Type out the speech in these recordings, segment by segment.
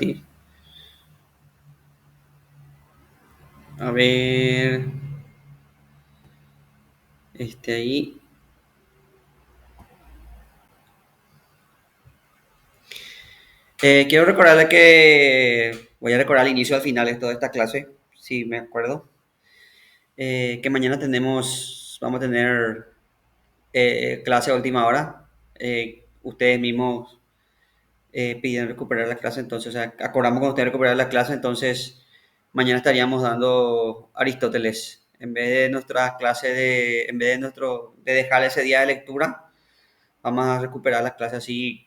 compartir. A ver, ahí. Quiero recordarle que voy a recordar al inicio y al final de toda esta clase, si me acuerdo. Que mañana vamos a tener clase a última hora. Ustedes mismos pidieron recuperar la clase, entonces, o sea, acordamos con ustedes recuperar la clase, entonces mañana estaríamos dando Aristóteles. En vez de nuestra clase en vez de de dejar ese día de lectura, vamos a recuperar la clase así.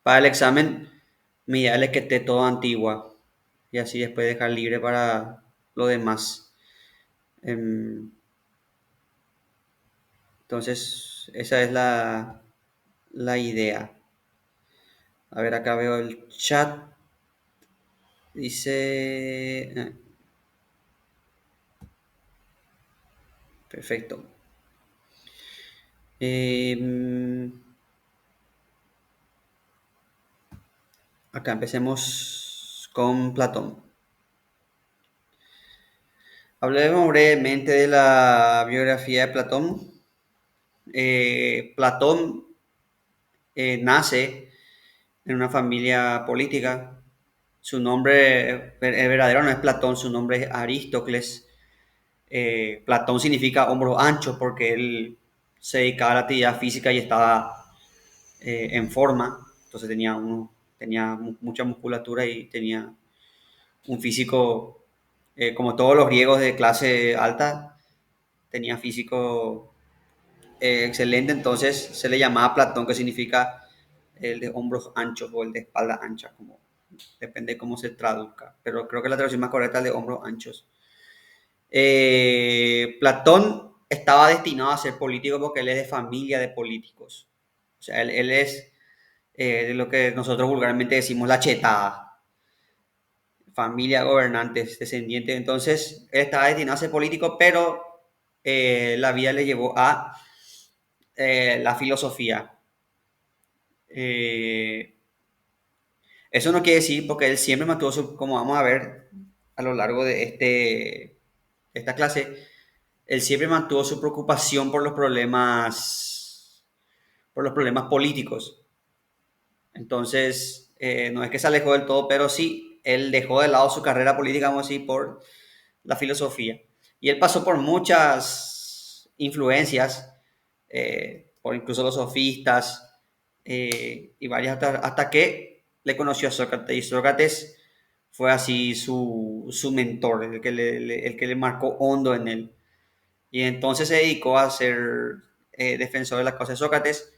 Para el examen, mi ideal es que esté todo antigua y así después dejar libre para lo demás. Em, Entonces, esa es la idea. A ver, acá veo el chat. Dice... perfecto. Em, Acá empecemos con Platón. Hablemos brevemente de la biografía de Platón. Platón nace en una familia política. Su nombre el verdadero no es Platón, su nombre es Aristócles. Platón significa hombros anchos porque él se dedicaba a la actividad física y estaba en forma. Entonces tenía mucha musculatura y tenía un físico, como todos los griegos de clase alta, tenía físico excelente. Entonces se le llamaba Platón, que significa el de hombros anchos o el de espalda ancha, como depende de cómo se traduzca. Pero creo que la traducción más correcta es de hombros anchos. Platón estaba destinado a ser político porque él es de familia de políticos. O sea, él es de lo que nosotros vulgarmente decimos la chetada, familia gobernantes, descendientes. Entonces, él estaba destinado a ser político, pero la vida le llevó a la filosofía. Eh, Eso no quiere decir, porque él siempre mantuvo como vamos a ver a lo largo de esta clase, él siempre mantuvo su preocupación por los problemas políticos. Entonces, no es que se alejó del todo, pero sí, él dejó de lado su carrera política, vamos a decir, por la filosofía. Y él pasó por muchas influencias, por incluso los sofistas y varias, hasta que le conoció a Sócrates. Y Sócrates fue así su mentor, el que le marcó hondo en él. Y entonces se dedicó a ser defensor de las causas de Sócrates.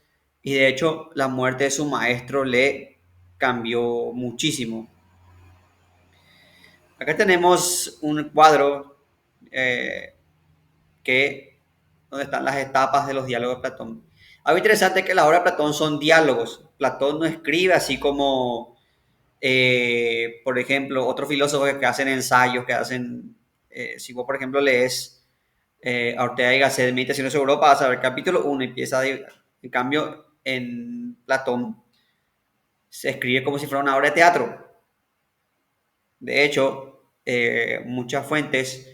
Y de hecho, la muerte de su maestro le cambió muchísimo. Acá tenemos un cuadro eh, donde están las etapas de los diálogos de Platón. Algo interesante es que las obras de Platón son diálogos. Platón no escribe así como, por ejemplo, otros filósofos que hacen ensayos, si vos, por ejemplo, lees a Ortega y Gasset, Meditaciones sobre Europa, vas a ver capítulo 1, en cambio, en Platón se escribe como si fuera una obra de teatro. De hecho, muchas fuentes,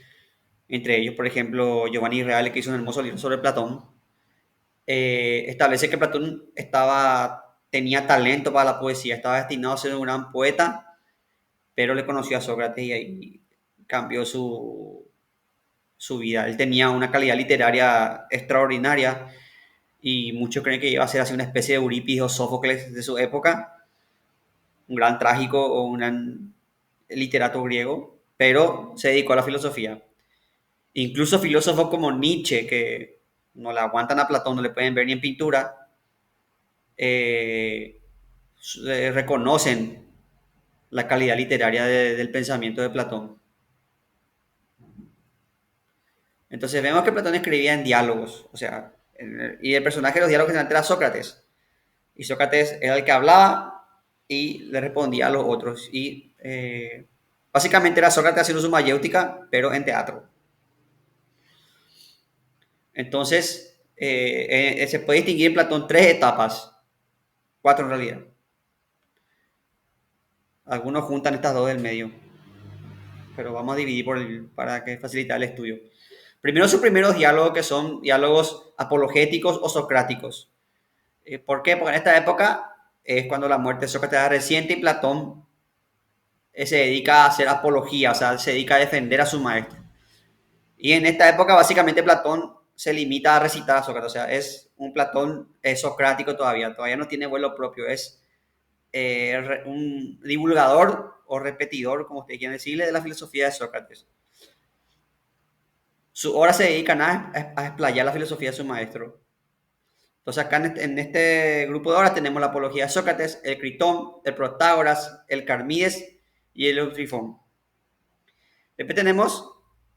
entre ellos, por ejemplo, Giovanni Reale, que hizo un hermoso libro sobre Platón, establece que Platón tenía talento para la poesía, estaba destinado a ser un gran poeta, pero le conoció a Sócrates y ahí cambió su vida. Él tenía una calidad literaria extraordinaria y muchos creen que iba a ser así una especie de Eurípides o Sófocles de su época, un gran trágico o un gran literato griego, pero se dedicó a la filosofía. Incluso filósofos como Nietzsche, que no le aguantan a Platón, no le pueden ver ni en pintura, eh, reconocen la calidad literaria del pensamiento de Platón. Entonces vemos que Platón escribía en diálogos, o sea, y el personaje de los diálogos era Sócrates. Y Sócrates era el que hablaba y le respondía a los otros. Y básicamente era Sócrates haciendo su mayéutica, pero en teatro. Entonces, se puede distinguir en Platón tres etapas, cuatro en realidad. Algunos juntan estas dos del medio, pero vamos a dividir para que facilitar el estudio. Primero sus primeros diálogos, que son diálogos apologéticos o socráticos. ¿Por qué? Porque en esta época es cuando la muerte de Sócrates era reciente y Platón se dedica a hacer apología, o sea, se dedica a defender a su maestro. Y en esta época básicamente Platón se limita a recitar a Sócrates, o sea, es un Platón socrático todavía no tiene vuelo propio, es un divulgador o repetidor, como ustedes quieran decirle, de la filosofía de Sócrates. Sus obras se dedican a explayar la filosofía de su maestro. Entonces acá en este grupo de obras tenemos la apología de Sócrates, el Critón, el Protágoras, el Carmides y el Eutrifón. Después tenemos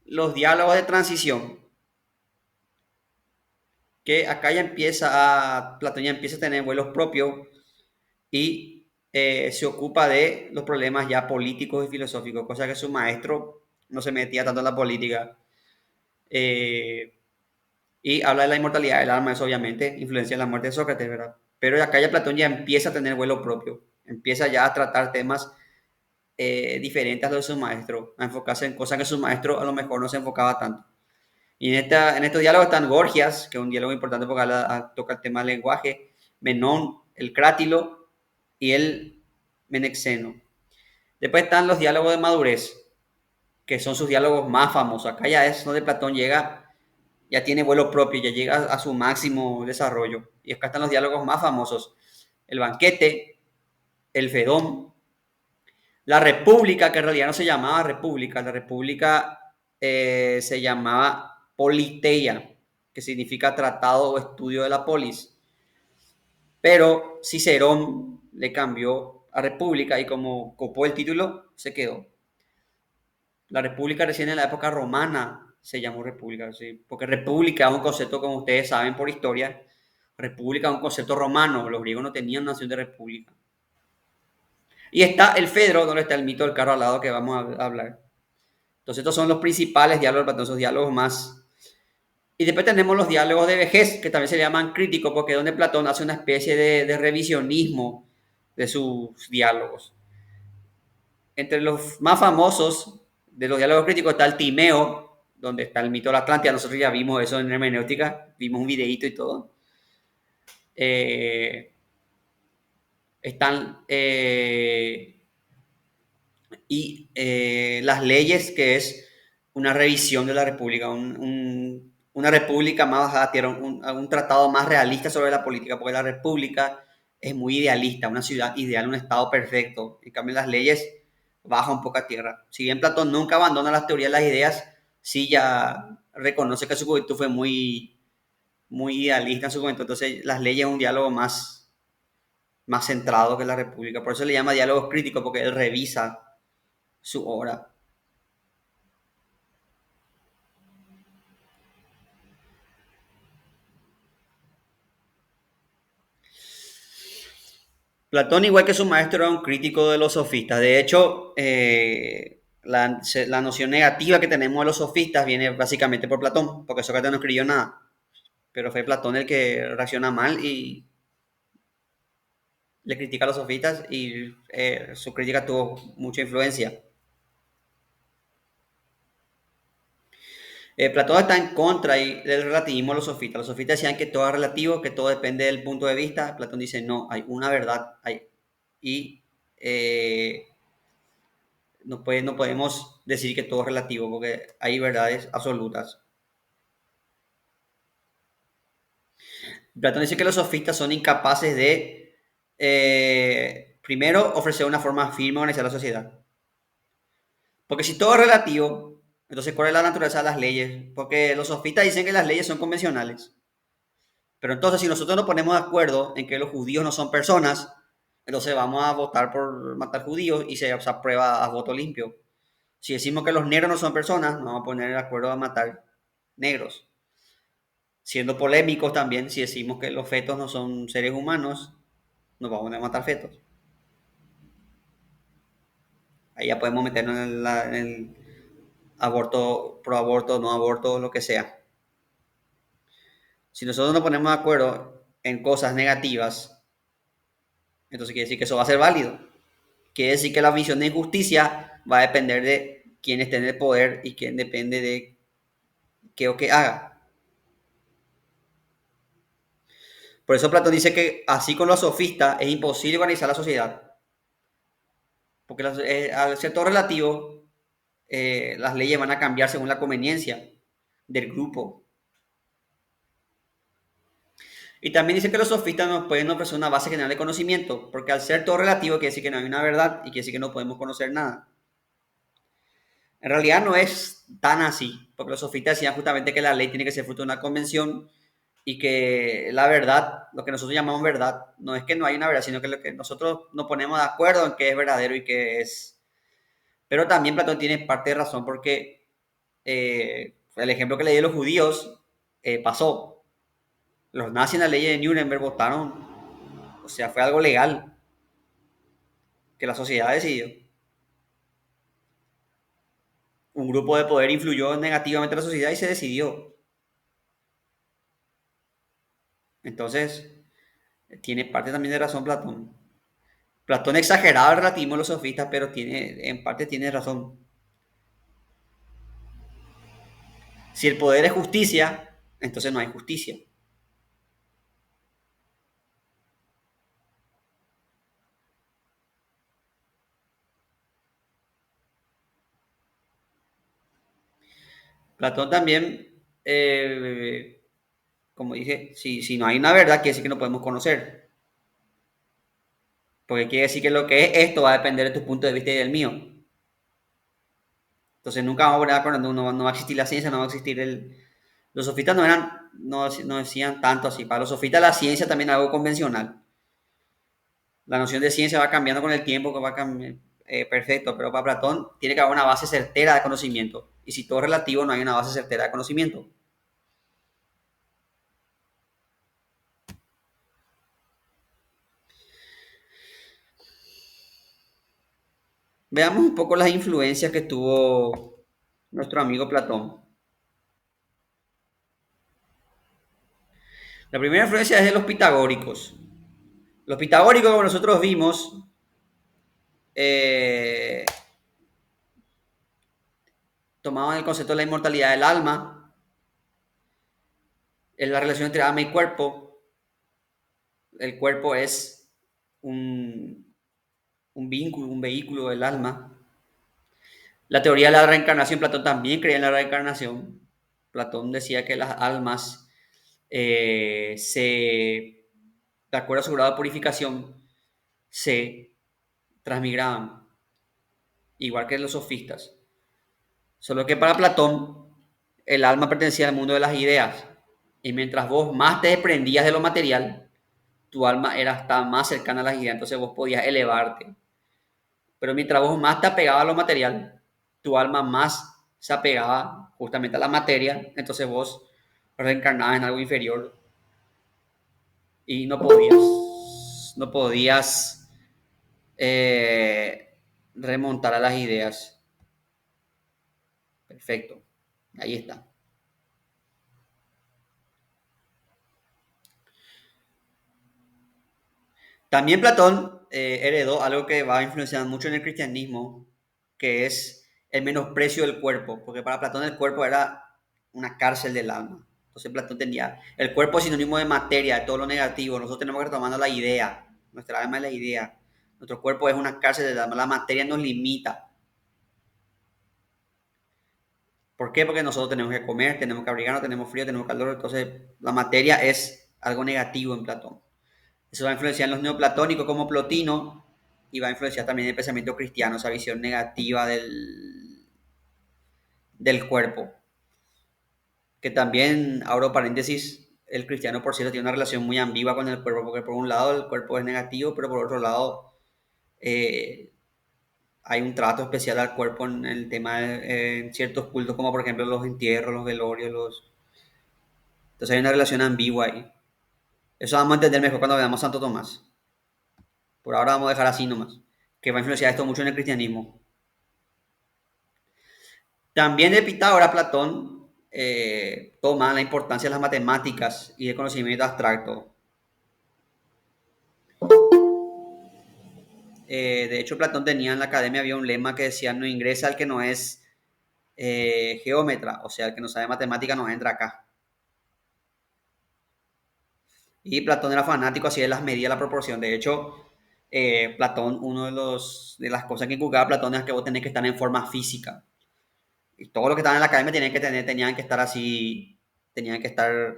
los diálogos de transición, que acá ya Platón ya empieza a tener vuelos propios y se ocupa de los problemas ya políticos y filosóficos, cosa que su maestro no se metía tanto en la política. Eh, y habla de la inmortalidad del alma, eso obviamente influencia en la muerte de Sócrates, ¿verdad? Pero acá ya Platón ya empieza a tener vuelo propio, empieza ya a tratar temas diferentes a los de su maestro, a enfocarse en cosas que su maestro a lo mejor no se enfocaba tanto. Y en estos diálogos están Gorgias, que es un diálogo importante porque toca el tema del lenguaje, Menón, el Crátilo y el Menexeno. Después están los diálogos de madurez, que son sus diálogos más famosos. Acá ya es donde Platón llega, ya tiene vuelo propio, ya llega a su máximo desarrollo. Y acá están los diálogos más famosos. El banquete, el Fedón, la República, que en realidad no se llamaba República, la República se llamaba Politeia, que significa tratado o estudio de la polis. Pero Cicerón le cambió a República y como copó el título, se quedó. La República recién en la época romana se llamó República, ¿sí? Porque República es un concepto, como ustedes saben por historia, República es un concepto romano, los griegos no tenían nación de República. Y está el Fedro, donde está el mito del carro al lado que vamos a hablar. Entonces estos son los principales diálogos, Platón, esos diálogos más. Y después tenemos los diálogos de vejez, que también se llaman críticos, porque es donde Platón hace una especie de revisionismo de sus diálogos. Entre los más famosos de los diálogos críticos está el Timeo, donde está el mito de la Atlántida. Nosotros ya vimos eso en hermenéutica, vimos un videíto y todo. Eh, están las leyes, que es una revisión de la República, una República más bajada a tierra, un tratado más realista sobre la política, porque la República es muy idealista, una ciudad ideal, un estado perfecto. En cambio, las leyes baja un poco a tierra. Si bien Platón nunca abandona las teorías, las ideas, sí ya reconoce que su juventud fue muy idealista en su juventud. Entonces, las leyes es un diálogo más centrado que la República. Por eso le llama diálogos críticos, porque él revisa su obra. Platón, igual que su maestro, era un crítico de los sofistas. De hecho, la noción negativa que tenemos de los sofistas viene básicamente por Platón, porque Sócrates no escribió nada. Pero fue Platón el que reacciona mal y le critica a los sofistas y su crítica tuvo mucha influencia. Platón está en contra del relativismo de los sofistas. Los sofistas decían que todo es relativo, que todo depende del punto de vista. Platón dice, no, hay una verdad. Y eh, no podemos decir que todo es relativo porque hay verdades absolutas. Platón dice que los sofistas son incapaces de, primero, ofrecer una forma firme de organizar la sociedad. Porque si todo es relativo, entonces ¿cuál es la naturaleza de las leyes? Porque los sofistas dicen que las leyes son convencionales. Pero entonces si nosotros nos ponemos de acuerdo en que los judíos no son personas, entonces vamos a votar por matar judíos y se aprueba a voto limpio. Si decimos que los negros no son personas, nos vamos a poner de acuerdo a matar negros. Siendo polémicos también, si decimos que los fetos no son seres humanos, nos vamos a matar fetos. Ahí ya podemos meternos en el aborto, pro aborto, no aborto, lo que sea. Si nosotros nos ponemos de acuerdo en cosas negativas, entonces quiere decir que eso va a ser válido. Quiere decir que la visión de injusticia va a depender de quién esté en el poder y quién depende de qué o qué haga. Por eso Platón dice que así con los sofistas es imposible organizar la sociedad, porque al ser todo relativo, las leyes van a cambiar según la conveniencia del grupo. Y también dice que los sofistas nos pueden ofrecer una base general de conocimiento, porque al ser todo relativo quiere decir que no hay una verdad y quiere decir que no podemos conocer nada. En realidad no es tan así, porque los sofistas decían justamente que la ley tiene que ser fruto de una convención y que la verdad, lo que nosotros llamamos verdad, no es que no hay una verdad, sino que lo que nosotros nos ponemos de acuerdo en qué es verdadero y qué es. Pero también Platón tiene parte de razón porque el ejemplo que le di de los judíos pasó. Los nazis en la ley de Nuremberg votaron, o sea, fue algo legal que la sociedad decidió. Un grupo de poder influyó negativamente en la sociedad y se decidió. Entonces, tiene parte también de razón Platón. Platón exageraba el relativismo de los sofistas, pero en parte tiene razón. Si el poder es justicia, entonces no hay justicia. Platón también, como dije, si no hay una verdad, quiere decir que no podemos conocer. Porque quiere decir que lo que es esto va a depender de tu punto de vista y del mío. Entonces nunca vamos a poner de acuerdo, no va a existir la ciencia, no va a existir el... Los sofistas no decían tanto así. Para los sofistas la ciencia también es algo convencional. La noción de ciencia va cambiando con el tiempo, que va cambiando, perfecto, pero para Platón tiene que haber una base certera de conocimiento. Y si todo es relativo, no hay una base certera de conocimiento. Veamos un poco las influencias que tuvo nuestro amigo Platón. La primera influencia es de los pitagóricos. Los pitagóricos, como nosotros vimos, eh, tomaban el concepto de la inmortalidad del alma, en la relación entre alma y cuerpo. El cuerpo es un, un vínculo, un vehículo del alma. La teoría de la reencarnación, Platón también creía en la reencarnación. Platón decía que las almas de acuerdo a su grado de purificación, se transmigraban, igual que los sofistas. Solo que para Platón, el alma pertenecía al mundo de las ideas. Y mientras vos más te desprendías de lo material, tu alma estaba más cercana a las ideas, entonces vos podías elevarte. Pero mientras vos más te apegabas a lo material, tu alma más se apegaba justamente a la materia, entonces vos reencarnabas en algo inferior y no podías remontar a las ideas. Perfecto, ahí está. También Platón heredó algo que va a influenciar mucho en el cristianismo, que es el menosprecio del cuerpo, porque para Platón el cuerpo era una cárcel del alma. Entonces Platón tenía, el cuerpo es sinónimo de materia, de todo lo negativo, nosotros tenemos que retomar la idea, nuestra alma es la idea, nuestro cuerpo es una cárcel del alma, la materia nos limita. ¿Por qué? Porque nosotros tenemos que comer, tenemos que abrigarnos, tenemos frío, tenemos calor, entonces la materia es algo negativo en Platón. Eso va a influenciar en los neoplatónicos como Plotino y va a influenciar también el pensamiento cristiano, esa visión negativa del cuerpo. Que también, abro paréntesis, el cristiano por cierto tiene una relación muy ambigua con el cuerpo, porque por un lado el cuerpo es negativo, pero por otro lado eh, hay un trato especial al cuerpo en el tema en ciertos cultos, como por ejemplo los entierros, los velorios, entonces hay una relación ambigua ahí. Eso vamos a entender mejor cuando veamos Santo Tomás. Por ahora vamos a dejar así nomás, que va a influenciar esto mucho en el cristianismo. También de Pitágoras, Platón toma la importancia de las matemáticas y del conocimiento abstracto. De hecho, Platón tenía en la academia, había un lema que decía, no ingresa el que no es geómetra, o sea, el que no sabe matemática no entra acá. Y Platón era fanático así de las medidas, la proporción. De hecho, Platón, de las cosas que inculcaba Platón es que vos tenés que estar en forma física. Y todos los que estaban en la academia tenían que estar así, tenían que estar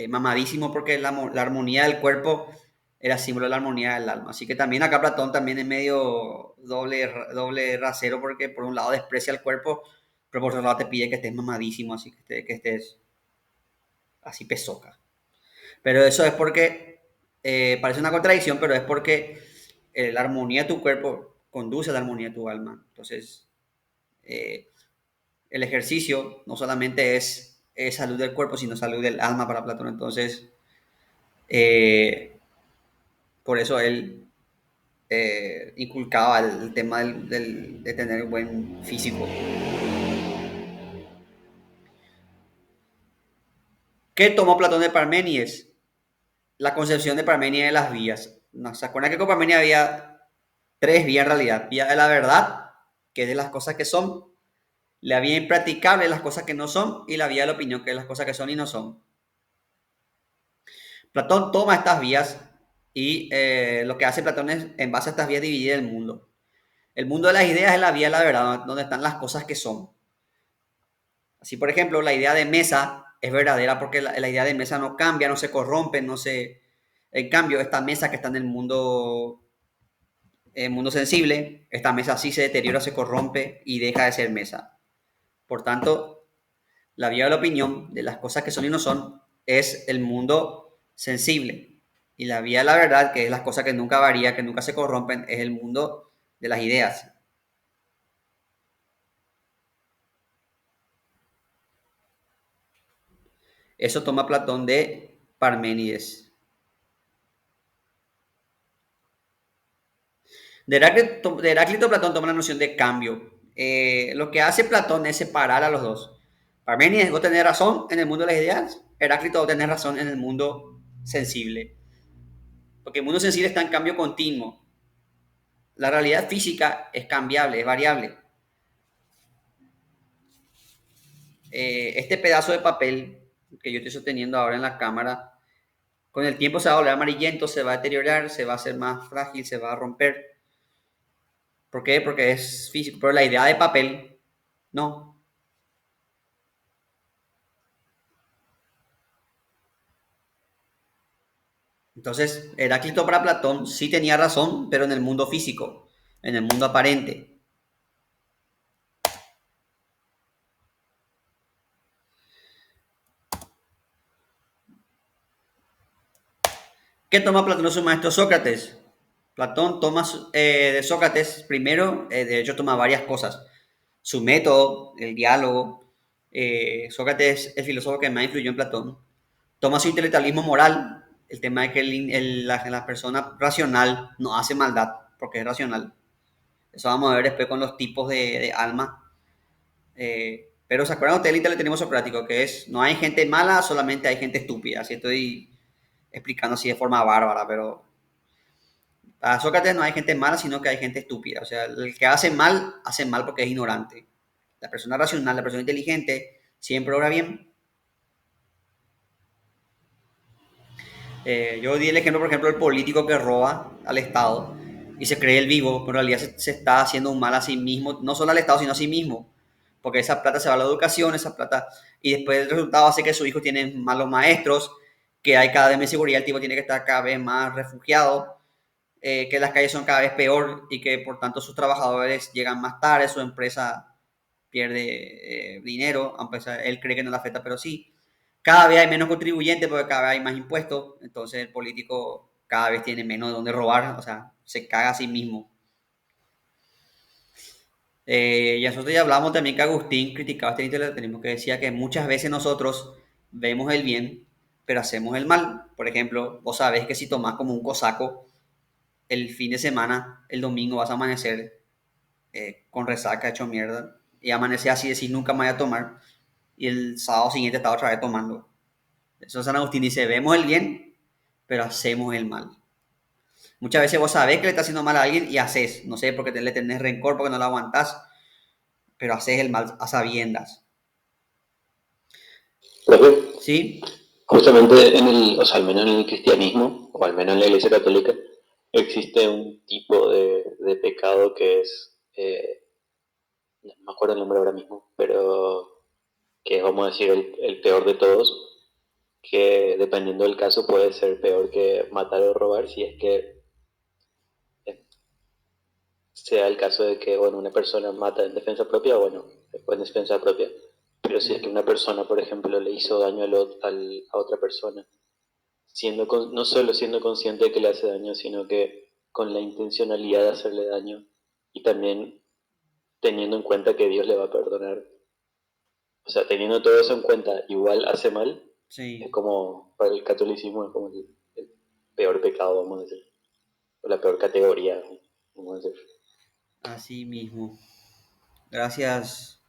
mamadísimos porque la armonía del cuerpo era símbolo de la armonía del alma. Así que también acá Platón también es medio doble rasero porque por un lado desprecia el cuerpo, pero por otro lado te pide que estés mamadísimo, así que estés así pesoca. Pero eso es porque, parece una contradicción, pero es porque la armonía de tu cuerpo conduce a la armonía de tu alma. Entonces, eh, el ejercicio no solamente es salud del cuerpo, sino salud del alma para Platón. Entonces, eh, por eso él inculcaba el tema de tener un buen físico. ¿Qué tomó Platón de Parménides? La concepción de Parménides de las vías. ¿No se acuerdan que con Parménides había tres vías en realidad? Vía de la verdad, que es de las cosas que son, la vía impracticable de las cosas que no son, y la vía de la opinión, que es las cosas que son y no son. Platón toma estas vías y lo que hace Platón es, en base a estas vías, dividir el mundo. El mundo de las ideas es la vía de la verdad, donde están las cosas que son. Así, por ejemplo, la idea de mesa es verdadera porque la idea de mesa no cambia, no se corrompe, no se... En cambio, esta mesa que está en el mundo sensible, esta mesa sí se deteriora, se corrompe y deja de ser mesa. Por tanto, la vía de la opinión de las cosas que son y no son es el mundo sensible. Y la vía de la verdad, que es las cosas que nunca varían, que nunca se corrompen, es el mundo de las ideas. Eso toma Platón de Parménides. De Heráclito Platón toma la noción de cambio. Lo que hace Platón es separar a los dos. Parménides, vos tenés razón en el mundo de las ideas. Heráclito, vos tenés razón en el mundo sensible. Porque el mundo sensible está en cambio continuo. La realidad física es cambiable, es variable. Este pedazo de papel que yo estoy sosteniendo ahora en la cámara, con el tiempo se va a volver amarillento, se va a deteriorar, se va a hacer más frágil, se va a romper. ¿Por qué? Porque es físico. Pero la idea de papel, no. Entonces, Heráclito para Platón sí tenía razón, pero en el mundo físico, en el mundo aparente. ¿Qué toma Platón de su maestro Sócrates? Platón toma de Sócrates, primero, de hecho toma varias cosas. Su método, el diálogo. Sócrates es el filósofo que más influyó en Platón. Toma su intelectualismo moral, el tema de que la persona racional no hace maldad, porque es racional. Eso vamos a ver después con los tipos de alma. Pero ¿se acuerdan ustedes del intelectualismo socrático? Que es, no hay gente mala, solamente hay gente estúpida. Así estoy explicando así de forma bárbara, pero para Sócrates no hay gente mala, sino que hay gente estúpida. O sea, el que hace mal porque es ignorante. La persona racional, la persona inteligente, siempre obra bien. Yo di el ejemplo, por ejemplo, del político que roba al Estado y se cree el vivo, pero en realidad se está haciendo un mal a sí mismo, no solo al Estado, sino a sí mismo. Porque esa plata se va a la educación, esa plata, y después el resultado hace que sus hijos tienen malos maestros, que hay cada vez más seguridad, el tipo tiene que estar cada vez más refugiado, que las calles son cada vez peor y que por tanto sus trabajadores llegan más tarde, su empresa pierde dinero, aunque él cree que no le afecta, pero sí. Cada vez hay menos contribuyentes porque cada vez hay más impuestos, entonces el político cada vez tiene menos de dónde robar, o sea, se caga a sí mismo. Y nosotros ya hablamos también que Agustín criticaba este intelectualismo, que decía que muchas veces nosotros vemos el bien, pero hacemos el mal. Por ejemplo, vos sabés que si tomás como un cosaco, el fin de semana, el domingo vas a amanecer con resaca, hecho mierda, y amanecer así, decís nunca me voy a tomar, y el sábado siguiente está otra vez tomando. Eso San Agustín dice, vemos el bien, pero hacemos el mal. Muchas veces vos sabés que le está haciendo mal a alguien y haces, no sé, porque le tenés rencor, porque no lo aguantás, pero haces el mal a sabiendas. Profe, ¿Sí? justamente o sea, al menos en el cristianismo, o al menos en la Iglesia Católica, existe un tipo de pecado que es, no me acuerdo el nombre ahora mismo, pero que es, vamos a decir, el peor de todos, que dependiendo del caso puede ser peor que matar o robar si es que eh, sea el caso de que, bueno, una persona mata en defensa propia, bueno, en defensa propia. Pero si es que una persona, por ejemplo, le hizo daño a otra persona, no solo siendo consciente de que le hace daño, sino que con la intencionalidad de hacerle daño y también teniendo en cuenta que Dios le va a perdonar. O sea, teniendo todo eso en cuenta, igual hace mal, es Sí, como, para el catolicismo es como el peor pecado, vamos a decir, o la peor categoría, vamos a decir. así mismo. Gracias.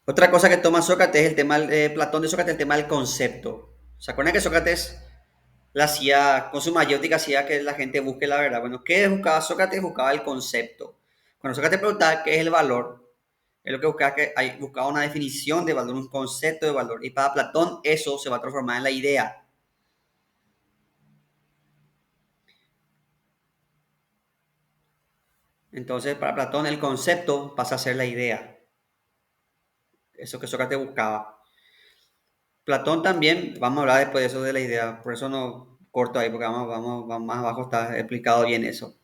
Otra cosa que toma Sócrates es el tema, Platón de Sócrates, el tema del concepto. ¿Se acuerdan que Sócrates la hacía, con su mayéutica hacía que la gente busque la verdad? Bueno, ¿qué buscaba Sócrates? Buscaba el concepto. Cuando Sócrates preguntaba qué es el valor, es lo que buscaba, buscaba una definición de valor, un concepto de valor. Y para Platón eso se va a transformar en la idea. Entonces, para Platón el concepto pasa a ser la idea. Eso que Sócrates buscaba. Platón también, vamos a hablar después de eso de la idea, por eso no corto ahí, porque vamos más abajo está explicado bien eso.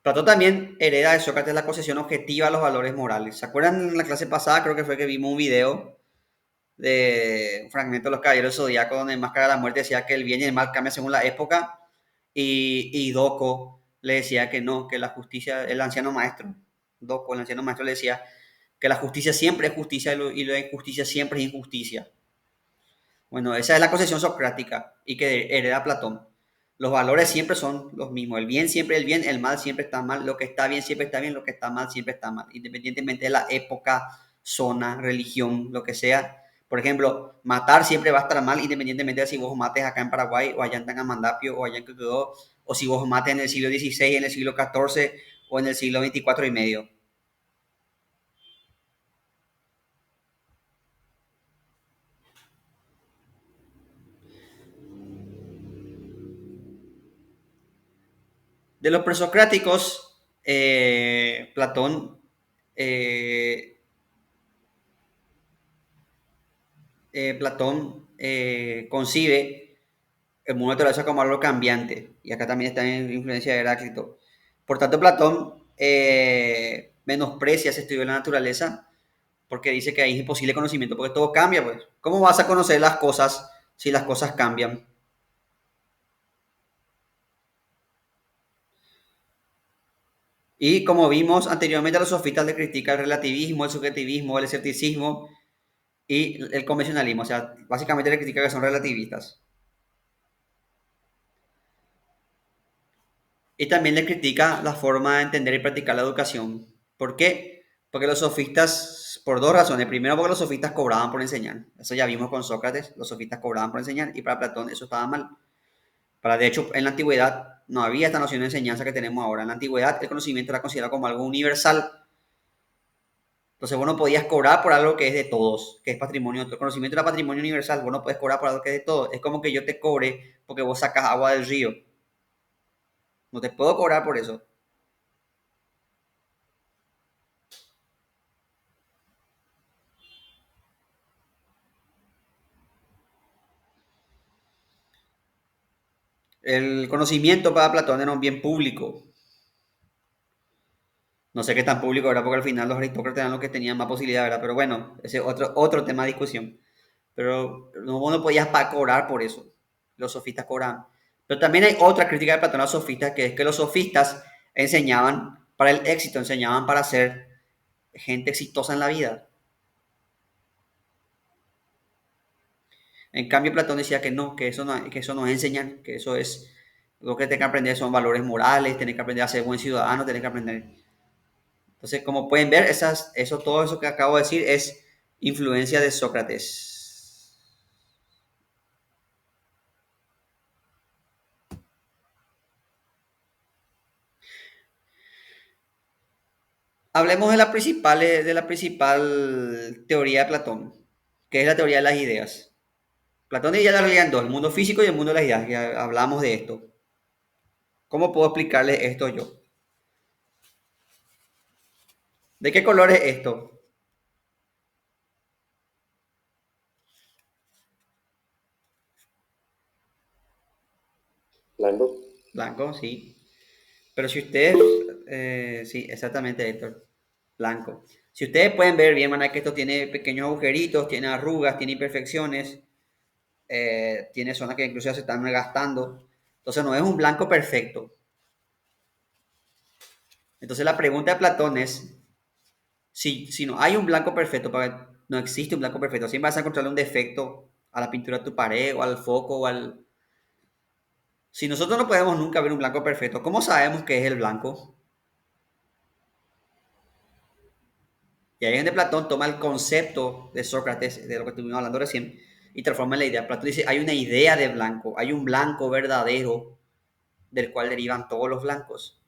Platón también hereda de Sócrates la concepción objetiva de los valores morales. ¿Se acuerdan en la clase pasada? Creo que fue que vimos un video de un fragmento de los Caballeros Zodíacos donde Máscara de la Muerte decía que el bien y el mal cambian según la época y Doco le decía que no, que la justicia, el anciano maestro, Doco, el anciano maestro le decía que la justicia siempre es justicia y la injusticia siempre es injusticia. Bueno, esa es la concepción socrática y que hereda Platón. Los valores siempre son los mismos. El bien siempre es el bien, el mal siempre está mal, lo que está bien siempre está bien, lo que está mal siempre está mal, independientemente de la época, zona, religión, lo que sea. Por ejemplo, matar siempre va a estar mal, independientemente de si vos mates acá en Paraguay, o allá en Tangamandapio, o allá en Quequedó, o si vos mates en el siglo XVI, en el siglo XIV, o en el siglo XXIV y medio. De los presocráticos, Platón eh, concibe el mundo de naturaleza como algo cambiante, y acá también está en influencia de Heráclito. Por tanto, Platón menosprecia ese estudio de la naturaleza porque dice que ahí es imposible conocimiento, porque todo cambia, pues. ¿Cómo vas a conocer las cosas si las cosas cambian? Y como vimos anteriormente, a los sofistas le critica el relativismo, el subjetivismo, el escepticismo y el convencionalismo. O sea, básicamente le critica que son relativistas. Y también le critica la forma de entender y practicar la educación. ¿Por qué? Porque los sofistas, por dos razones. Primero, porque los sofistas cobraban por enseñar. Eso ya vimos con Sócrates, los sofistas cobraban por enseñar y para Platón eso estaba mal. De hecho, en la antigüedad no había esta noción de enseñanza que tenemos ahora. En la antigüedad el conocimiento era considerado como algo universal. Entonces vos no podías cobrar por algo que es de todos, que es patrimonio. El conocimiento era patrimonio universal. Vos no puedes cobrar por algo que es de todos. Es como que yo te cobre porque vos sacas agua del río. No te puedo cobrar por eso. El conocimiento para Platón era un bien público. No sé qué tan público era porque al final los aristócratas eran los que tenían más posibilidad, ¿verdad? Pero bueno, ese es otro tema de discusión. Pero no, vos no podías cobrar por eso. Los sofistas cobraban. Pero también hay otra crítica de Platón a los sofistas, que es que los sofistas enseñaban para el éxito, enseñaban para ser gente exitosa en la vida. En cambio, Platón decía que eso no es enseñar, que eso es lo que tenés que aprender son valores morales, tenés que aprender a ser buen ciudadano, tenés que aprender. Entonces, como pueden ver, todo eso que acabo de decir es influencia de Sócrates. Hablemos de la principal teoría de Platón, que es la teoría de las ideas. Platón dividía la realidad en dos, el mundo físico y el mundo de las ideas. Ya hablamos de esto. ¿Cómo puedo explicarle esto yo? ¿De qué color es esto? Blanco. Blanco, sí. Pero si ustedes, sí, exactamente, Héctor, blanco. Si ustedes pueden ver bien, van a ver que esto tiene pequeños agujeritos, tiene arrugas, tiene imperfecciones, tiene zonas que incluso ya se están gastando. Entonces no es un blanco perfecto. Entonces la pregunta de Platón es, si no hay un blanco perfecto, no existe un blanco perfecto, siempre vas a encontrarle un defecto a la pintura de tu pared o al foco o al... Si nosotros no podemos nunca ver un blanco perfecto, ¿cómo sabemos qué es el blanco? Y ahí es donde Platón toma el concepto de Sócrates, de lo que estuvimos hablando recién, y transforma en la idea. Platón dice, hay una idea de blanco, hay un blanco verdadero del cual derivan todos los blancos.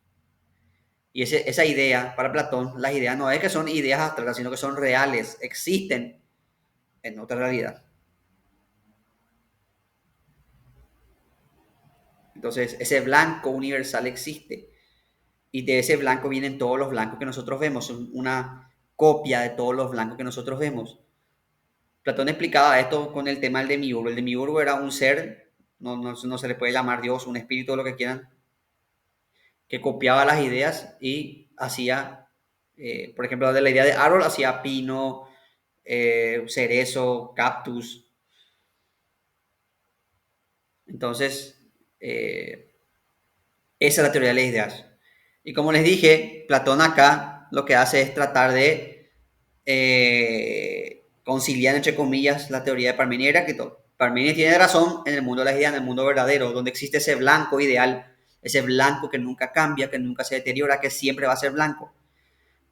Y esa idea, para Platón, las ideas no es que son ideas abstractas, sino que son reales, existen en otra realidad. Entonces, ese blanco universal existe. Y de ese blanco vienen todos los blancos que nosotros vemos, son una copia de todos los blancos que nosotros vemos. Platón explicaba esto con el tema del demiurgo. El demiurgo era un ser, no se le puede llamar Dios, un espíritu, lo que quieran, que copiaba las ideas y hacía, por ejemplo, de la idea de árbol, hacía pino, cerezo, cactus. Entonces, esa es la teoría de las ideas. Y como les dije, Platón acá lo que hace es tratar de conciliar, entre comillas, la teoría de Parmenides y Heráclito. Parmenides tiene razón en el mundo de las ideas, en el mundo verdadero, donde existe ese blanco ideal, ese blanco que nunca cambia, que nunca se deteriora, que siempre va a ser blanco.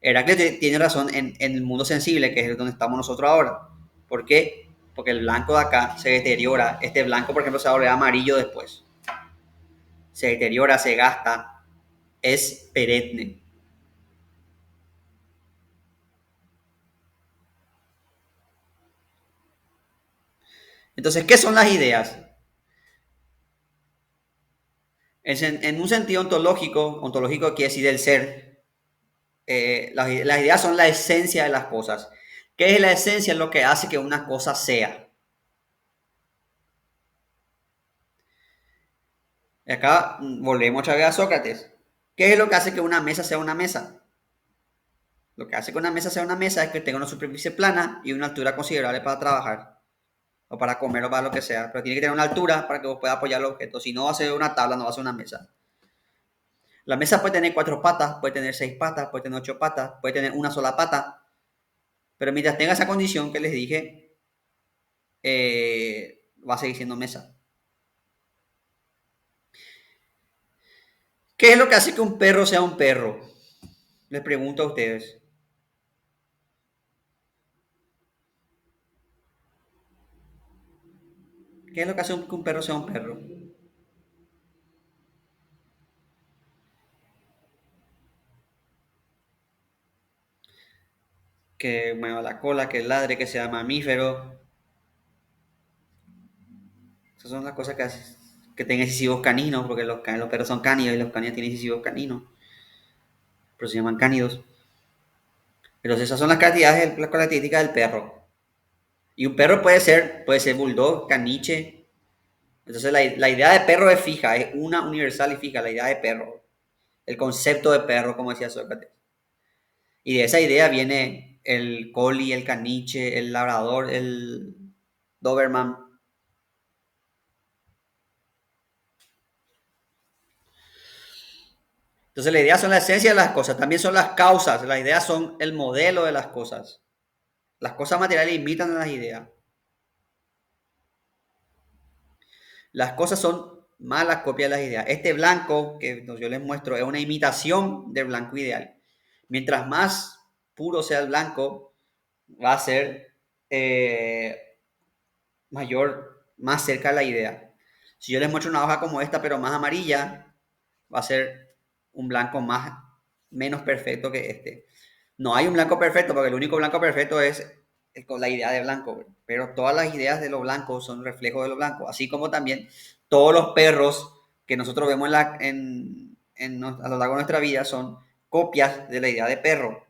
Heráclito tiene razón en el mundo sensible, que es donde estamos nosotros ahora. ¿Por qué? Porque el blanco de acá se deteriora. Este blanco, por ejemplo, se va a volver amarillo después. Se deteriora, se gasta, es perenne. Entonces, ¿qué son las ideas? En un sentido ontológico quiere decir del ser, las ideas son la esencia de las cosas. ¿Qué es la esencia? Es lo que hace que una cosa sea. Y acá volvemos otra vez a Sócrates. ¿Qué es lo que hace que una mesa sea una mesa? Lo que hace que una mesa sea una mesa es que tenga una superficie plana y una altura considerable para trabajar, o para comer o para lo que sea. Pero tiene que tener una altura para que vos puedas apoyar los objetos. Si no va a ser una tabla, no va a ser una mesa. La mesa puede tener 4 patas, puede tener 6 patas, puede tener 8 patas, puede tener una sola pata. Pero mientras tenga esa condición que les dije, va a seguir siendo mesa. ¿Qué es lo que hace que un perro sea un perro? Les pregunto a ustedes. ¿Qué es lo que hace que un perro sea un perro? Que mueva la cola, que ladre, que sea mamífero. Esas son las cosas que hacen. Que tenga incisivos caninos, porque los perros son cánidos y los cánidos tienen incisivos caninos. Pero se llaman cánidos. Entonces esas son las características del perro. Y un perro puede ser bulldog, caniche. Entonces la idea de perro es fija, es una universal y fija, la idea de perro. El concepto de perro, como decía Sócrates. Y de esa idea viene el collie, el caniche, el labrador, el doberman. Entonces la idea son la esencia de las cosas, también son las causas, las ideas son el modelo de las cosas. Las cosas materiales imitan a las ideas. Las cosas son malas copias de las ideas. Este blanco que yo les muestro es una imitación del blanco ideal. Mientras más puro sea el blanco, va a ser más cerca de la idea. Si yo les muestro una hoja como esta, pero más amarilla, va a ser un blanco menos perfecto que este. No hay un blanco perfecto, porque el único blanco perfecto es con la idea de blanco, pero todas las ideas de lo blanco son reflejos de lo blanco, así como también todos los perros que nosotros vemos a lo largo de nuestra vida son copias de la idea de perro.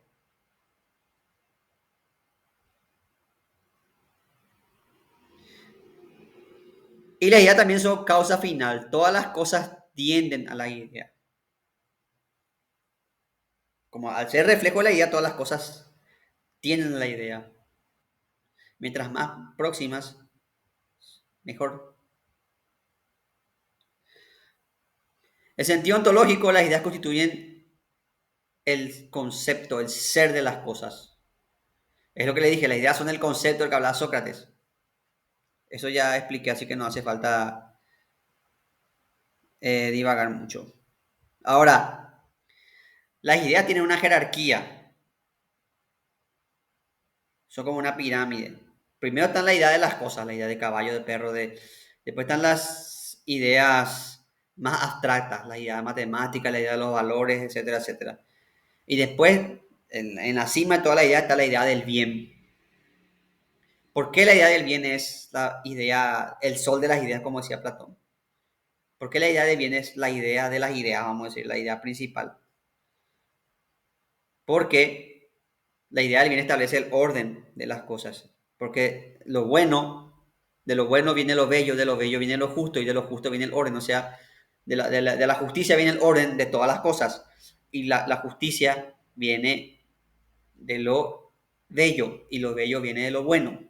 Y la idea también son causa final, todas las cosas tienden a la idea. Como al ser reflejo de la idea, todas las cosas tienden a la idea. Mientras más próximas, mejor. El sentido ontológico, las ideas constituyen el concepto, el ser de las cosas. Es lo que le dije, las ideas son el concepto del que hablaba Sócrates. Eso ya expliqué, así que no hace falta divagar mucho. Ahora, las ideas tienen una jerarquía, son como una pirámide. Primero están la idea de las cosas, la idea de caballo, de perro, después están las ideas más abstractas, la idea matemática, la idea de los valores, etcétera, etcétera. Y después, en la cima de toda la idea está la idea del bien. ¿Por qué la idea del bien es la idea, el sol de las ideas, como decía Platón? ¿Por qué la idea del bien es la idea de las ideas, vamos a decir, la idea principal? Porque la idea del bien establece el orden de las cosas. Porque de lo bueno viene lo bello, de lo bello viene lo justo y de lo justo viene el orden. O sea, de la justicia viene el orden de todas las cosas. Y la justicia viene de lo bello y lo bello viene de lo bueno.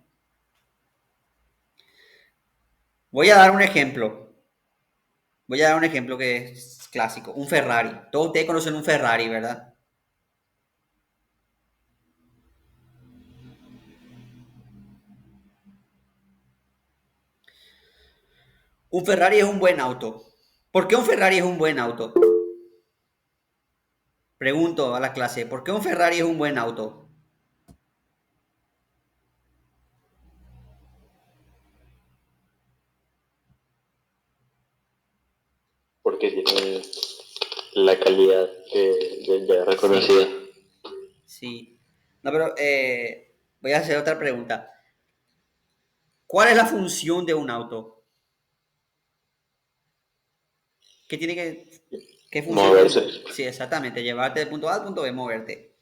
Voy a dar un ejemplo. Voy a dar un ejemplo que es clásico. Un Ferrari. Todos ustedes conocen un Ferrari, ¿verdad? Un Ferrari es un buen auto. ¿Por qué un Ferrari es un buen auto? Pregunto a la clase, ¿por qué un Ferrari es un buen auto? porque tiene la calidad que ya es reconocida. Sí, sí. No, pero voy a hacer otra pregunta. ¿Cuál es la función de un auto? ¿Qué tiene qué función tiene? Moverse. Sí, exactamente, llevarte del punto A al punto B, moverte.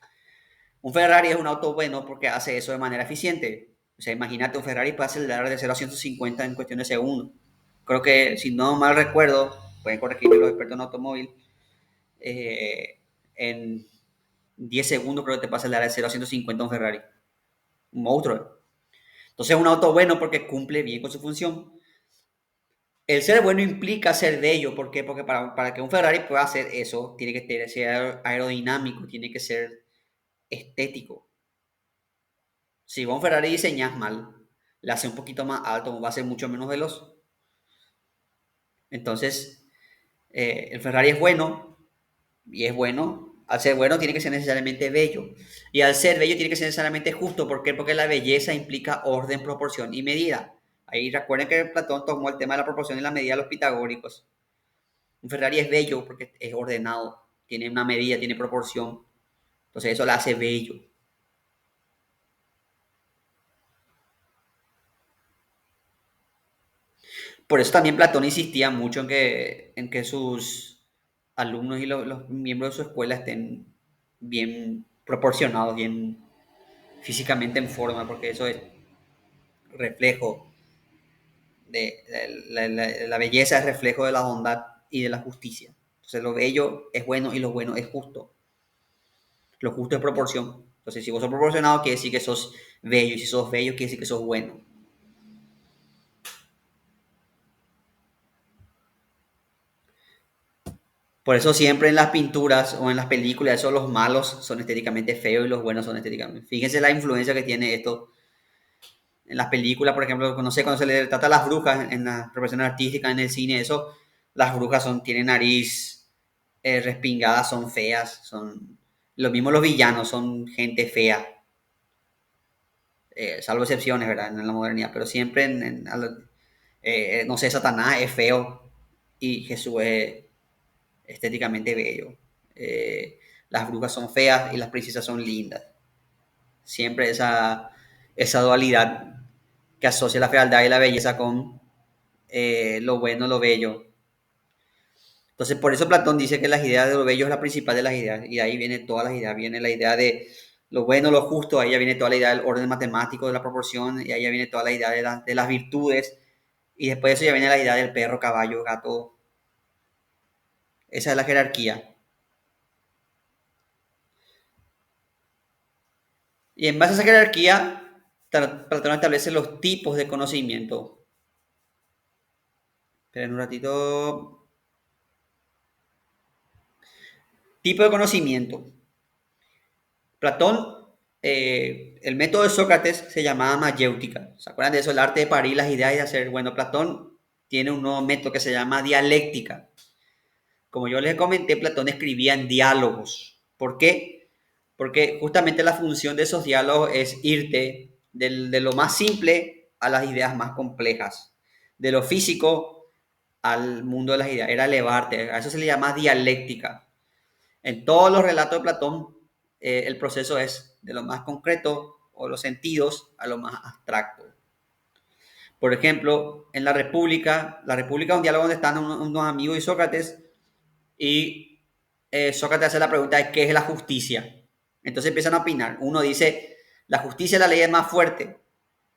Un Ferrari es un auto bueno porque hace eso de manera eficiente. O sea, imagínate, un Ferrari puede acelerar de 0 a 150 en cuestión de segundos. Creo que, si no mal recuerdo, pueden corregirme los expertos en automóvil, en 10 segundos creo que te pasa el de 0 a 150 un Ferrari. Un monstruo. Entonces es un auto bueno porque cumple bien con su función. El ser bueno implica ser bello. ¿Por qué? Porque para que un Ferrari pueda hacer eso, tiene que ser aerodinámico, tiene que ser estético. Si va un Ferrari diseñas mal, le hace un poquito más alto, va a ser mucho menos veloz. Entonces, el Ferrari es bueno y es bueno. Al ser bueno tiene que ser necesariamente bello. Y al ser bello tiene que ser necesariamente justo. ¿Por qué? Porque la belleza implica orden, proporción y medida. Ahí recuerden que Platón tomó el tema de la proporción y la medida de los pitagóricos. Un Ferrari es bello porque es ordenado, tiene una medida, tiene proporción. Entonces eso la hace bello. Por eso también Platón insistía mucho en que sus alumnos y los miembros de su escuela estén bien proporcionados, bien físicamente en forma, porque eso es reflejo la belleza, es reflejo de la bondad y de la justicia. Entonces lo bello es bueno y lo bueno es justo. Lo justo es proporción. Entonces si vos sos proporcionado quiere decir que sos bello y si sos bello quiere decir que sos bueno. Por eso siempre en las pinturas o en las películas, eso los malos son estéticamente feos y los buenos son estéticamente. Fíjense la influencia que tiene esto en las películas, por ejemplo, no sé, cuando se le trata a las brujas en las profesiones artísticas, en el cine, eso, las brujas tienen nariz respingada, son feas, son lo mismo los villanos, son gente fea, salvo excepciones, ¿verdad? En la modernidad, pero siempre no sé, Satanás es feo y Jesús es estéticamente bello. las brujas son feas y las princesas son lindas. Siempre esa dualidad que asocia la fealdad y la belleza con lo bueno, lo bello. Entonces, por eso Platón dice que las ideas de lo bello es la principal de las ideas, y de ahí viene todas las ideas. Viene la idea de lo bueno, lo justo, ahí ya viene toda la idea del orden matemático, de la proporción, y ahí ya viene toda la idea de las virtudes, y después de eso ya viene la idea del perro, caballo, gato. Esa es la jerarquía. Y en base a esa jerarquía, Platón establece los tipos de conocimiento. Esperen un ratito. Tipo de conocimiento. Platón, el método de Sócrates se llamaba mayéutica. ¿Se acuerdan de eso? El arte de parir las ideas y de hacer. Bueno, Platón tiene un nuevo método que se llama dialéctica. Como yo les comenté, Platón escribía en diálogos. ¿Por qué? Porque justamente la función de esos diálogos es irte de lo más simple a las ideas más complejas, de lo físico al mundo de las ideas. Era elevarte. A eso se le llama dialéctica. En todos los relatos de Platón, el proceso es de lo más concreto o los sentidos a lo más abstracto. Por ejemplo, en la República es un diálogo donde están unos amigos y Sócrates, y Sócrates hace la pregunta de qué es la justicia. Entonces empiezan a opinar. Uno dice, la justicia es la ley más fuerte.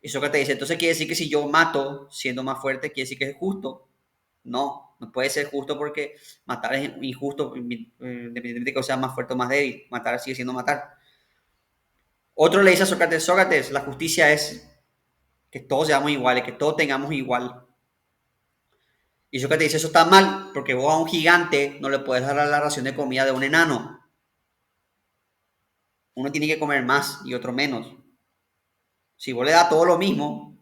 Y Sócrates dice, entonces quiere decir que si yo mato siendo más fuerte, quiere decir que es justo. No, no puede ser justo porque matar es injusto, independientemente de que sea más fuerte o más débil. Matar sigue siendo matar. Otro le dice a Sócrates, Sócrates, la justicia es que todos seamos iguales, que todos tengamos igual. Y Sócrates dice, eso está mal, porque vos a un gigante no le puedes dar la ración de comida de un enano. Uno tiene que comer más y otro menos. Si vos le das todo lo mismo,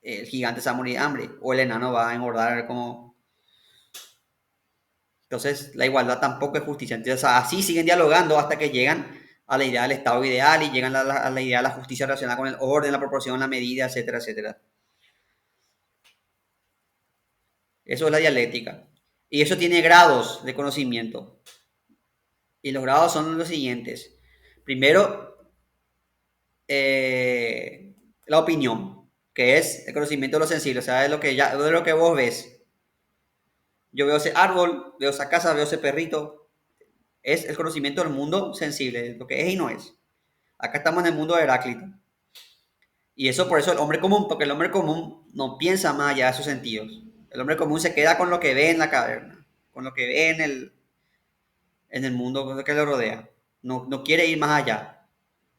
el gigante se va a morir de hambre o el enano va a engordar como... Entonces, la igualdad tampoco es justicia. Entonces, así siguen dialogando hasta que llegan a la idea del estado ideal y llegan a la idea de la justicia relacionada con el orden, la proporción, la medida, etcétera, etcétera. Eso es la dialéctica. Y eso tiene grados de conocimiento. Y los grados son los siguientes. Primero, la opinión, que es el conocimiento de lo sensible, o sea, de lo que vos ves. Yo veo ese árbol, veo esa casa, veo ese perrito. Es el conocimiento del mundo sensible, lo que es y no es. Acá estamos en el mundo de Heráclito. Y eso por eso el hombre común, porque el hombre común no piensa más allá de sus sentidos. El hombre común se queda con lo que ve en la caverna, con lo que ve en el mundo que lo rodea. No, no quiere ir más allá.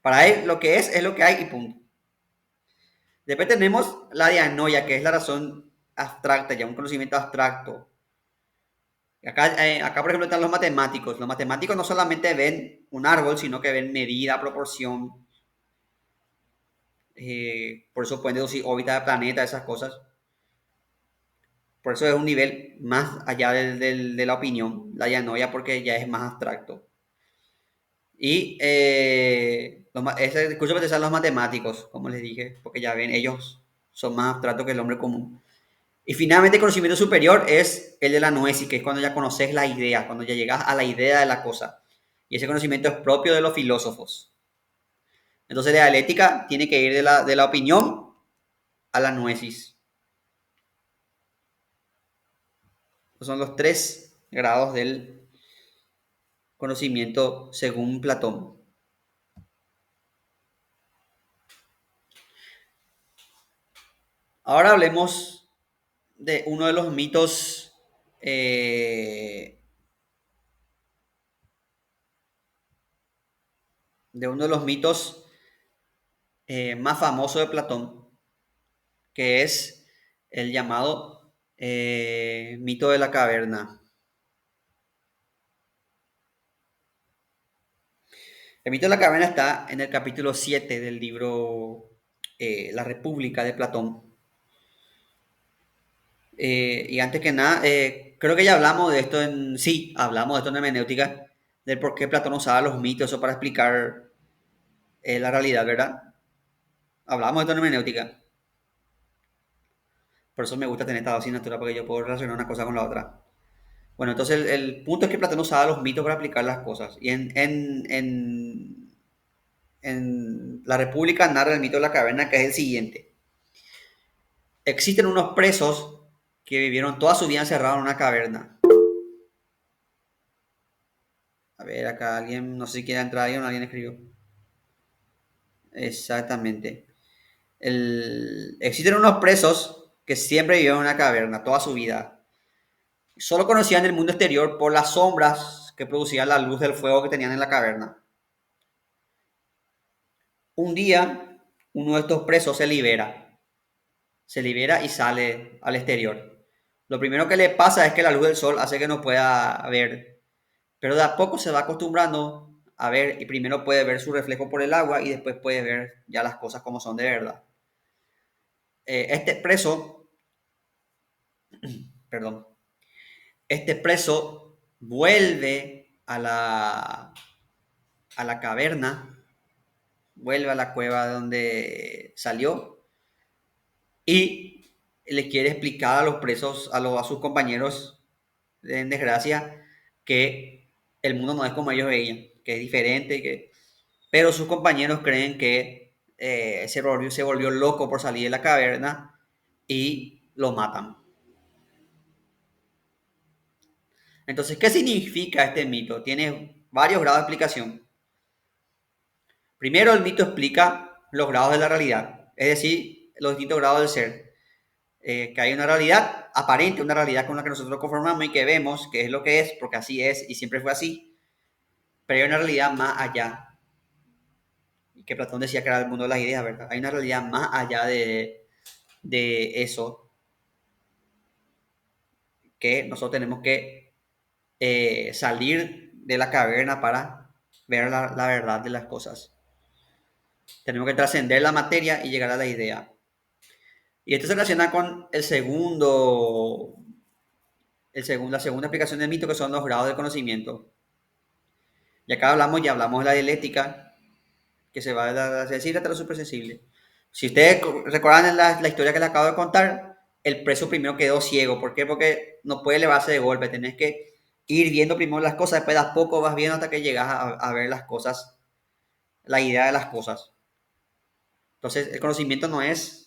Para él lo que es lo que hay y punto. Después tenemos la dianoia, que es la razón abstracta, ya un conocimiento abstracto. Acá, por ejemplo, están los matemáticos. Los matemáticos no solamente ven un árbol, sino que ven medida, proporción. Por eso pueden deducir órbita de planeta, esas cosas. Por eso es un nivel más allá de la opinión, la dianoia, porque ya es más abstracto. Y ese discurso que te los matemáticos, como les dije, porque ya ven, ellos son más abstractos que el hombre común. Y finalmente el conocimiento superior es el de la noesis, que es cuando ya conoces la idea, cuando ya llegas a la idea de la cosa. Y ese conocimiento es propio de los filósofos. Entonces la dialéctica tiene que ir de la opinión a la noesis. Estos son los 3 grados del conocimiento según Platón. Ahora hablemos de uno de los mitos más famosos de Platón, que es el llamado mito de la caverna. El mito de la caverna está en el capítulo 7 del libro La República de Platón. Y antes que nada, creo que ya hablamos de esto sí, hablamos de esto en hermenéutica, del por qué Platón usaba los mitos o para explicar la realidad, ¿verdad? Hablamos de esto en hermenéutica. Por eso me gusta tener esta asignatura, porque yo puedo relacionar una cosa con la otra. Bueno, entonces el punto es que Platón usaba los mitos para aplicar las cosas. Y en La República narra el mito de la caverna, que es el siguiente. Existen unos presos que vivieron toda su vida encerrados en una caverna. A ver, acá alguien, no sé si quiere entrar ahí o alguien escribió. Exactamente. Existen unos presos que siempre vivieron en una caverna toda su vida. Solo conocían el mundo exterior por las sombras que producía la luz del fuego que tenían en la caverna. Un día, uno de estos presos se libera y sale al exterior. Lo primero que le pasa es que la luz del sol hace que no pueda ver, pero de a poco se va acostumbrando a ver y primero puede ver su reflejo por el agua y después puede ver ya las cosas como son de verdad. Este preso, perdón, este preso vuelve a la caverna, vuelve a la cueva de donde salió y le quiere explicar a los presos, a sus compañeros en desgracia, que el mundo no es como ellos veían, que es diferente, pero sus compañeros creen que se volvió loco por salir de la caverna y lo matan. Entonces, ¿qué significa este mito? Tiene varios grados de explicación. Primero, el mito explica los grados de la realidad, es decir, los distintos grados del ser. Que hay una realidad aparente, una realidad con la que nosotros conformamos y que vemos que es lo que es, porque así es y siempre fue así, pero hay una realidad más allá, y que Platón decía que era el mundo de las ideas, ¿verdad? Hay una realidad más allá de eso que nosotros tenemos que salir de la caverna para ver la verdad de las cosas. Tenemos que trascender la materia y llegar a la idea. Y esto se relaciona con la segunda explicación del mito, que son los grados del conocimiento. Y acá ya hablamos de la dialéctica, que se va de la sensible hasta lo supersensible. Si ustedes recuerdan la historia que les acabo de contar, el preso primero quedó ciego. ¿Por qué? Porque no puede elevarse de golpe. Tenés que ir viendo primero las cosas, después de a poco vas viendo hasta que llegas a ver las cosas, la idea de las cosas. Entonces, el conocimiento no es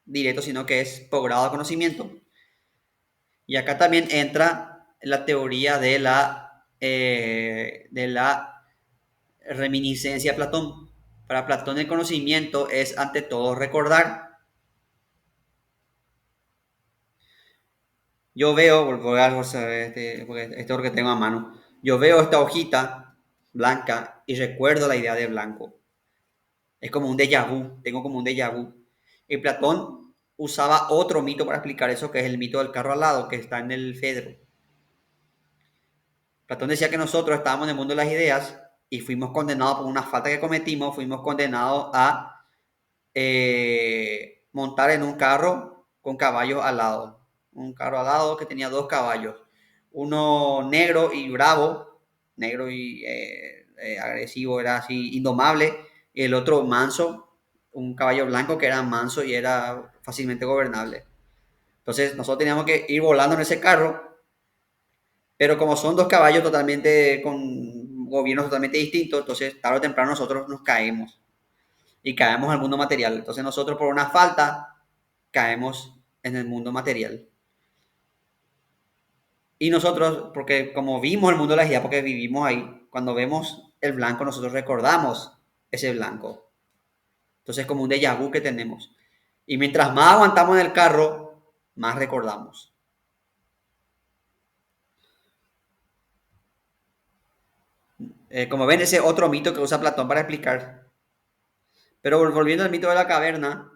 directo, sino que es por grado de conocimiento. Y acá también entra la teoría de la reminiscencia de Platón. Para Platón el conocimiento es ante todo recordar. Yo veo, voy a porque esto es lo que tengo a mano. Yo veo esta hojita blanca y recuerdo la idea de blanco. Es como un déjà vu, tengo como un déjà vu. Y Platón usaba otro mito para explicar eso, que es el mito del carro alado, que está en el Fedro. Platón decía que nosotros estábamos en el mundo de las ideas y fuimos condenados por una falta que cometimos, fuimos condenados a montar en un carro con caballos al lado. Un carro al lado que tenía dos caballos. Uno negro y bravo, negro y agresivo, era así, indomable. Y el otro manso, un caballo blanco que era manso y era fácilmente gobernable. Entonces nosotros teníamos que ir volando en ese carro, pero como son dos caballos totalmente con gobiernos totalmente distintos, entonces tarde o temprano nosotros nos caemos y caemos al mundo material. Entonces nosotros por una falta caemos en el mundo material. Y nosotros, porque como vimos el mundo de la ideas, porque vivimos ahí, cuando vemos el blanco, nosotros recordamos ese blanco. Entonces es como un déjà vu que tenemos. Y mientras más aguantamos en el carro, más recordamos. Como ven, ese otro mito que usa Platón para explicar. Pero volviendo al mito de la caverna,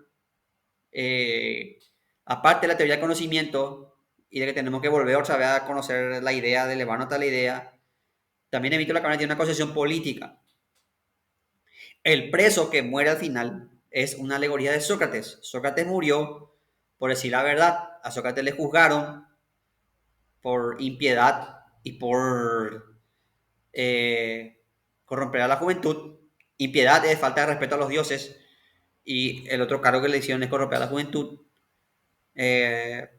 eh, aparte de la teoría del conocimiento y de que tenemos que volver otra vez a conocer la idea, de elevarnos a la idea, también el mito de la caverna tiene una concepción política. El preso que muere al final es una alegoría de Sócrates. Sócrates murió por decir la verdad. A Sócrates le juzgaron por impiedad y por corromper a la juventud. Impiedad es falta de respeto a los dioses y el otro cargo que le hicieron es corromper a la juventud.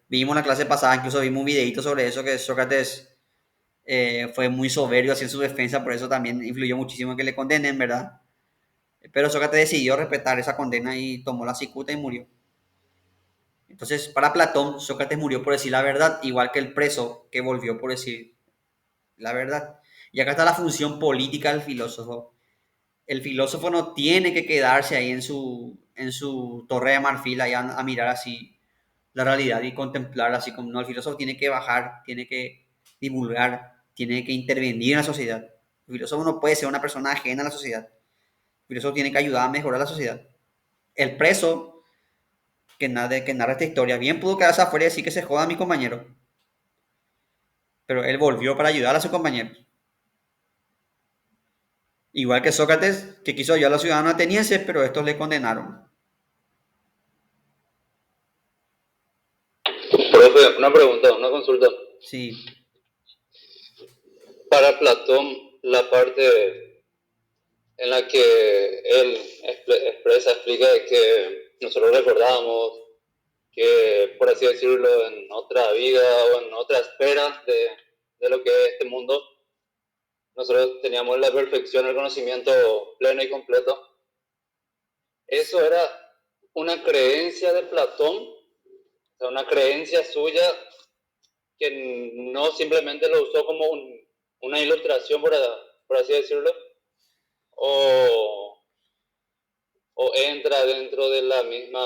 Vimos en la clase pasada, incluso vimos un videito sobre eso, que Sócrates fue muy soberbio así en su defensa, por eso también influyó muchísimo en que le condenen, ¿verdad? Pero Sócrates decidió respetar esa condena y tomó la cicuta y murió. Entonces, para Platón, Sócrates murió por decir la verdad, igual que el preso que volvió por decir la verdad. Y acá está la función política del filósofo. El filósofo no tiene que quedarse ahí en su torre de marfil ahí a mirar así la realidad y contemplar así como no, el filósofo tiene que bajar, tiene que divulgar, tiene que intervenir en la sociedad. El filósofo no puede ser una persona ajena a la sociedad. El filósofo tiene que ayudar a mejorar la sociedad. El preso que narra esta historia bien pudo quedarse afuera y decir que se joda a mi compañero, pero él volvió para ayudar a sus compañeros. Igual que Sócrates, que quiso ayudar a los ciudadanos atenienses, pero estos le condenaron. Profe, una pregunta, una consulta. Sí, Para Platón, la parte en la que él explica que nosotros recordamos que, por así decirlo, en otra vida o en otra esfera de lo que es este mundo, nosotros teníamos la perfección, el conocimiento pleno y completo. Eso era una creencia de Platón, o sea, una creencia suya que no simplemente lo usó como una ilustración, por así decirlo, o, o entra dentro de la misma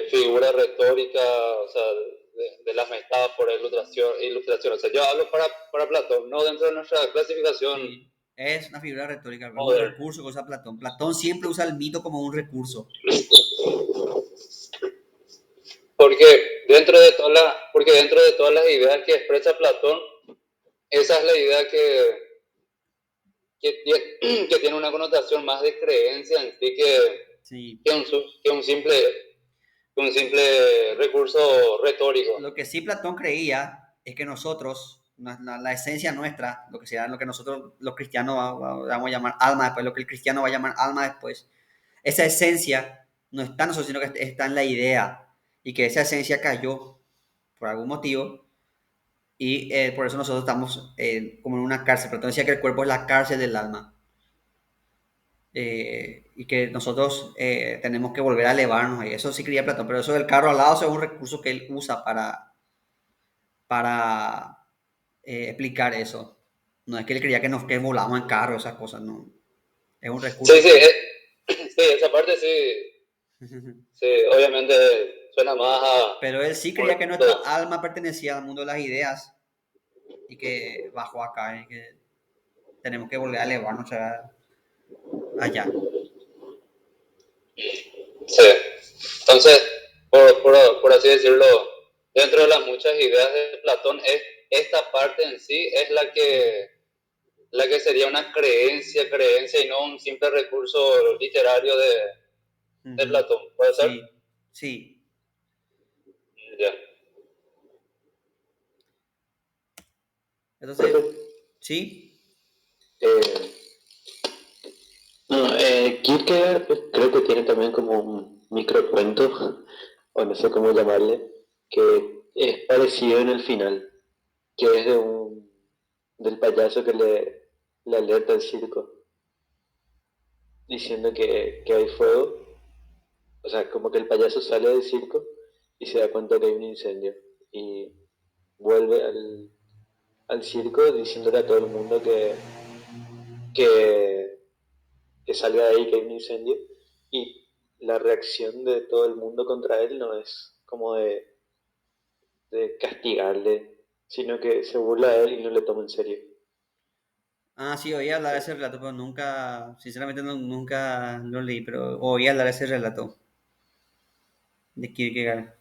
figura retórica, o sea, de las metáforas, ilustración. O sea, yo hablo para Platón, no dentro de nuestra clasificación sí. Es una figura retórica, es un moderna. recurso que usa Platón. Platón siempre usa el mito como un recurso. Porque dentro de todas las ideas que expresa Platón, esa es la idea que tiene una connotación más de creencia en sí Sí. que, un, que un simple recurso retórico. Lo que sí Platón creía es que nosotros, la esencia nuestra, lo que sea, lo que nosotros los cristianos vamos a llamar alma después, lo que el cristiano va a llamar alma después, esa esencia no está en nosotros, sino que está en la idea y que esa esencia cayó por algún motivo y por eso nosotros estamos como en una cárcel. Platón decía que el cuerpo es la cárcel del alma y que nosotros tenemos que volver a elevarnos. Y eso sí creía Platón, pero eso del carro al lado eso es un recurso que él usa para explicar eso. No es que él creía que nos que volamos en carro, esas cosas, no. Es un Sí, recurso sí, que él... sí, esa parte sí, sí, obviamente suena más a Pero él sí creía que nuestra momento. alma pertenecía al mundo de las ideas y que bajó acá y que tenemos que volver a elevarnos allá. Sí. Entonces, por así decirlo, dentro de las muchas ideas de Platón, esta parte en sí es la que sería una creencia y no un simple recurso literario Uh de -huh. Platón. ¿Puede ser? Sí, sí. Ya. Entonces, sí, Eh, no, Kierkegaard creo que tiene también como un microcuento, o no sé cómo llamarle, que es parecido en el final, que es del payaso que le alerta al circo, diciendo que hay fuego. O sea, como que el payaso sale del circo y se da cuenta que hay un incendio. Y vuelve al circo diciéndole a todo el mundo que, que salga de ahí, que hay un incendio. Y la reacción de todo el mundo contra él no es como de castigarle, sino que se burla de él y no le toma en serio. ah, sí, oí hablar de ese relato, pero nunca, sinceramente nunca lo leí, pero oí hablar de ese relato de Kierkegaard.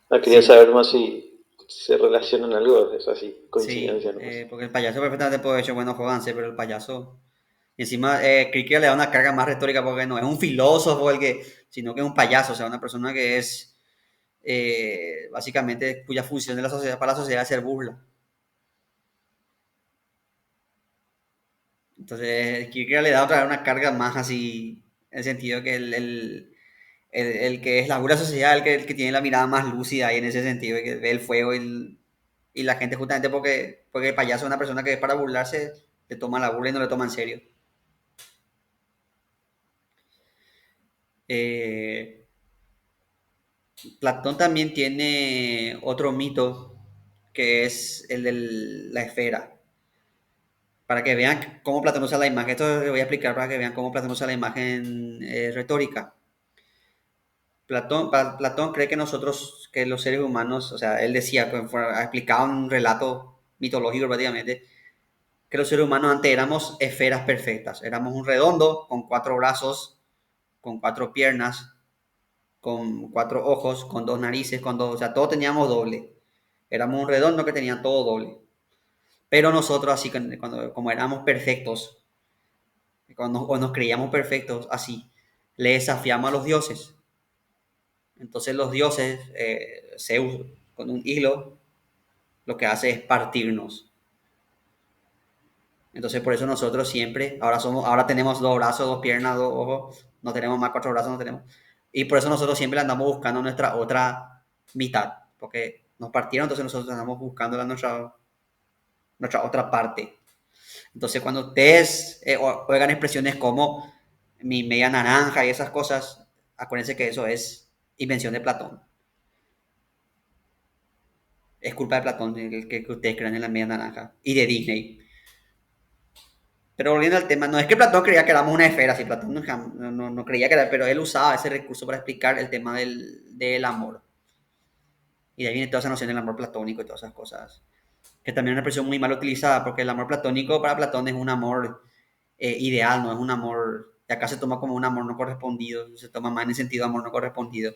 Ah, quería Sí, saber más si se relacionan algo, es así, sí, coincidencia nomás. porque el payaso perfectamente puede haber hecho bueno, jódanse, pero el payaso, y encima Kierkegaard le da una carga más retórica porque no es un filósofo el que, sino que es un payaso, o sea, una persona que es básicamente cuya función de la sociedad para la sociedad es ser burla. Entonces, Kierkegaard le da otra vez una carga más así, en el sentido que el que es la pura sociedad, el que tiene la mirada más lúcida ahí en ese sentido, el que ve el fuego Y la gente justamente porque el payaso es una persona que es para burlarse, le toma la burla y no le toma en serio. Eh, Platón también tiene otro mito que es el de la esfera. Para que vean cómo Platón usa la imagen. Esto lo voy a explicar para que vean cómo Platón usa la imagen retórica. Platón cree que nosotros, que los seres humanos, o sea, él decía, ha explicado un relato mitológico prácticamente, que los seres humanos antes éramos esferas perfectas. Éramos un redondo con cuatro brazos, con cuatro piernas, con cuatro ojos, con dos narices, con dos, o sea, todos teníamos doble. Éramos un redondo que tenía todo doble. Pero nosotros, así cuando, como éramos perfectos, cuando, o nos creíamos perfectos, así, le desafiamos a los dioses. Entonces los dioses, Zeus, con un hilo, lo que hace es partirnos. Entonces por eso nosotros siempre, ahora tenemos dos brazos, dos piernas, dos ojos, no tenemos más cuatro brazos, no tenemos. Y por eso nosotros siempre andamos buscando nuestra otra mitad, porque nos partieron, entonces nosotros andamos buscando nuestra otra parte. Entonces cuando ustedes oigan expresiones como mi media naranja y esas cosas, acuérdense que eso es invención de Platón. Es culpa de Platón que ustedes crean en la media naranja y de Disney. Pero volviendo al tema, no es que Platón creía que éramos una esfera, si Platón no creía que era, pero él usaba ese recurso para explicar el tema del amor. Y de ahí viene toda esa noción del amor platónico y todas esas cosas. Que también es una expresión muy mal utilizada, porque el amor platónico para Platón es un amor ideal, no es un amor, y acá se toma como un amor no correspondido, se toma más en el sentido de amor no correspondido.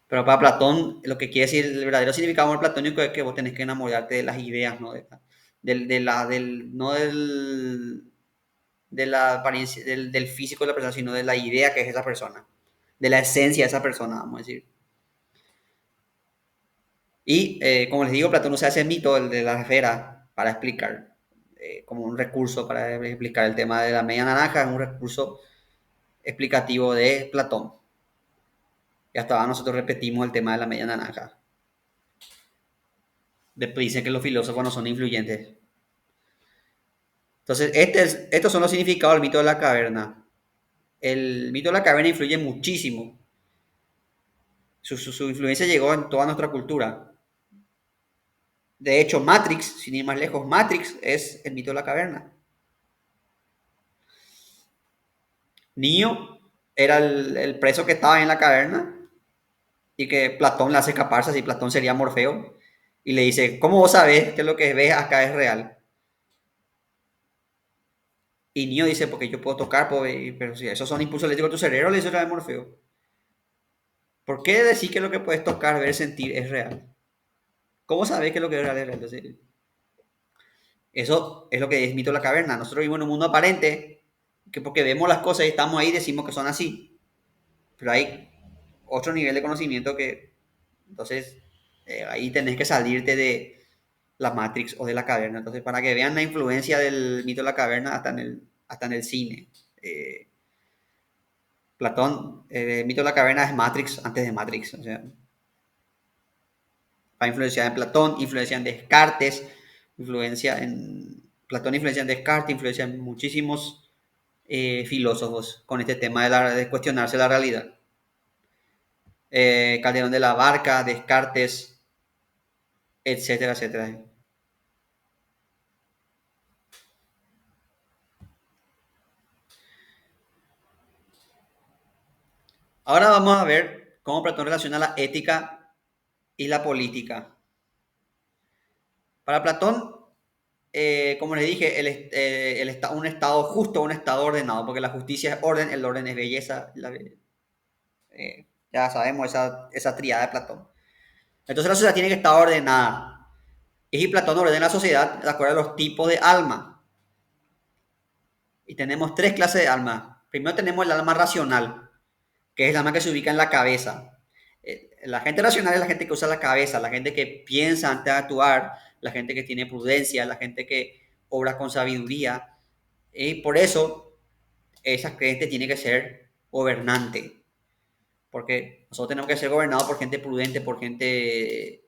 Pero para Platón, lo que quiere decir el verdadero significado de amor platónico es que vos tenés que enamorarte de las ideas, ¿no? No de la apariencia, del físico de la persona, sino de la idea que es esa persona, de la esencia de esa persona, vamos a decir. Y como les digo, Platón usa ese mito, el de la esfera, para explicar, como un recurso para explicar el tema de la media naranja, es un recurso explicativo de Platón. Y hasta ahora nosotros repetimos el tema de la media naranja. Después dicen que los filósofos no son influyentes. Entonces, estos son los significados del mito de la caverna. El mito de la caverna influye muchísimo. Su influencia llegó en toda nuestra cultura. De hecho, Matrix, sin ir más lejos, Matrix es el mito de la caverna. Neo era el preso que estaba en la caverna y que Platón le hace escaparse, así Platón sería Morfeo, y le dice, ¿cómo vos sabés que lo que ves acá es real? Y Neo dice, porque yo puedo tocar, pero si esos son impulsos eléctricos de tu cerebro, le dice otra vez Morfeo. ¿Por qué decir que lo que puedes tocar, ver, sentir es real? ¿Cómo sabés que lo que es real es real? Entonces, eso es lo que es mito de la caverna. Nosotros vivimos en un mundo aparente, que porque vemos las cosas y estamos ahí decimos que son así. Pero hay otro nivel de conocimiento que, entonces, ahí tenés que salirte de la Matrix o de la caverna. Entonces, para que vean la influencia del mito de la caverna hasta en el cine. Eh, Platón, el mito de la caverna es Matrix antes de Matrix. O sea, va a influenciar en Platón, influencia en Descartes, influencia en Platón, influencia en Descartes, influencia en muchísimos filósofos con este tema de cuestionarse la realidad. Calderón de la Barca, Descartes, etcétera, etcétera. Ahora vamos a ver cómo Platón relaciona la ética y la política. Para Platón, como les dije, un estado justo, un estado ordenado, porque la justicia es orden, el orden es belleza, ya sabemos esa triada de Platón. Entonces la sociedad tiene que estar ordenada. Y Platón ordena la sociedad de acuerdo a los tipos de alma. Y tenemos tres clases de alma. Primero tenemos el alma racional, que es el alma que se ubica en la cabeza. La gente racional es la gente que usa la cabeza, la gente que piensa antes de actuar, la gente que tiene prudencia, la gente que obra con sabiduría. Y por eso esa gente tiene que ser gobernante, porque nosotros tenemos que ser gobernados por gente prudente, por gente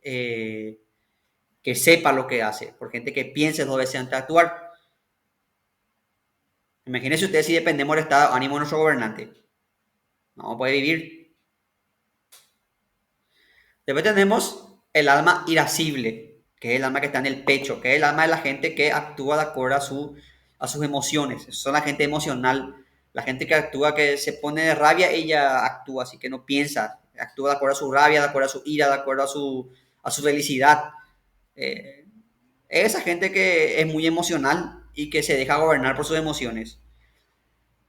que sepa lo que hace, por gente que piense dos veces antes de actuar. Imagínense ustedes si dependemos del estado de ánimo de nuestro gobernante. No vamos a poder vivir. Después tenemos el alma irascible, que es el alma que está en el pecho, que es el alma de la gente que actúa de acuerdo a sus emociones. Son la gente emocional, la gente que actúa, que se pone de rabia, ella actúa, así que no piensa, actúa de acuerdo a su rabia, de acuerdo a su ira, de acuerdo a su felicidad. Eh, esa gente que es muy emocional y que se deja gobernar por sus emociones.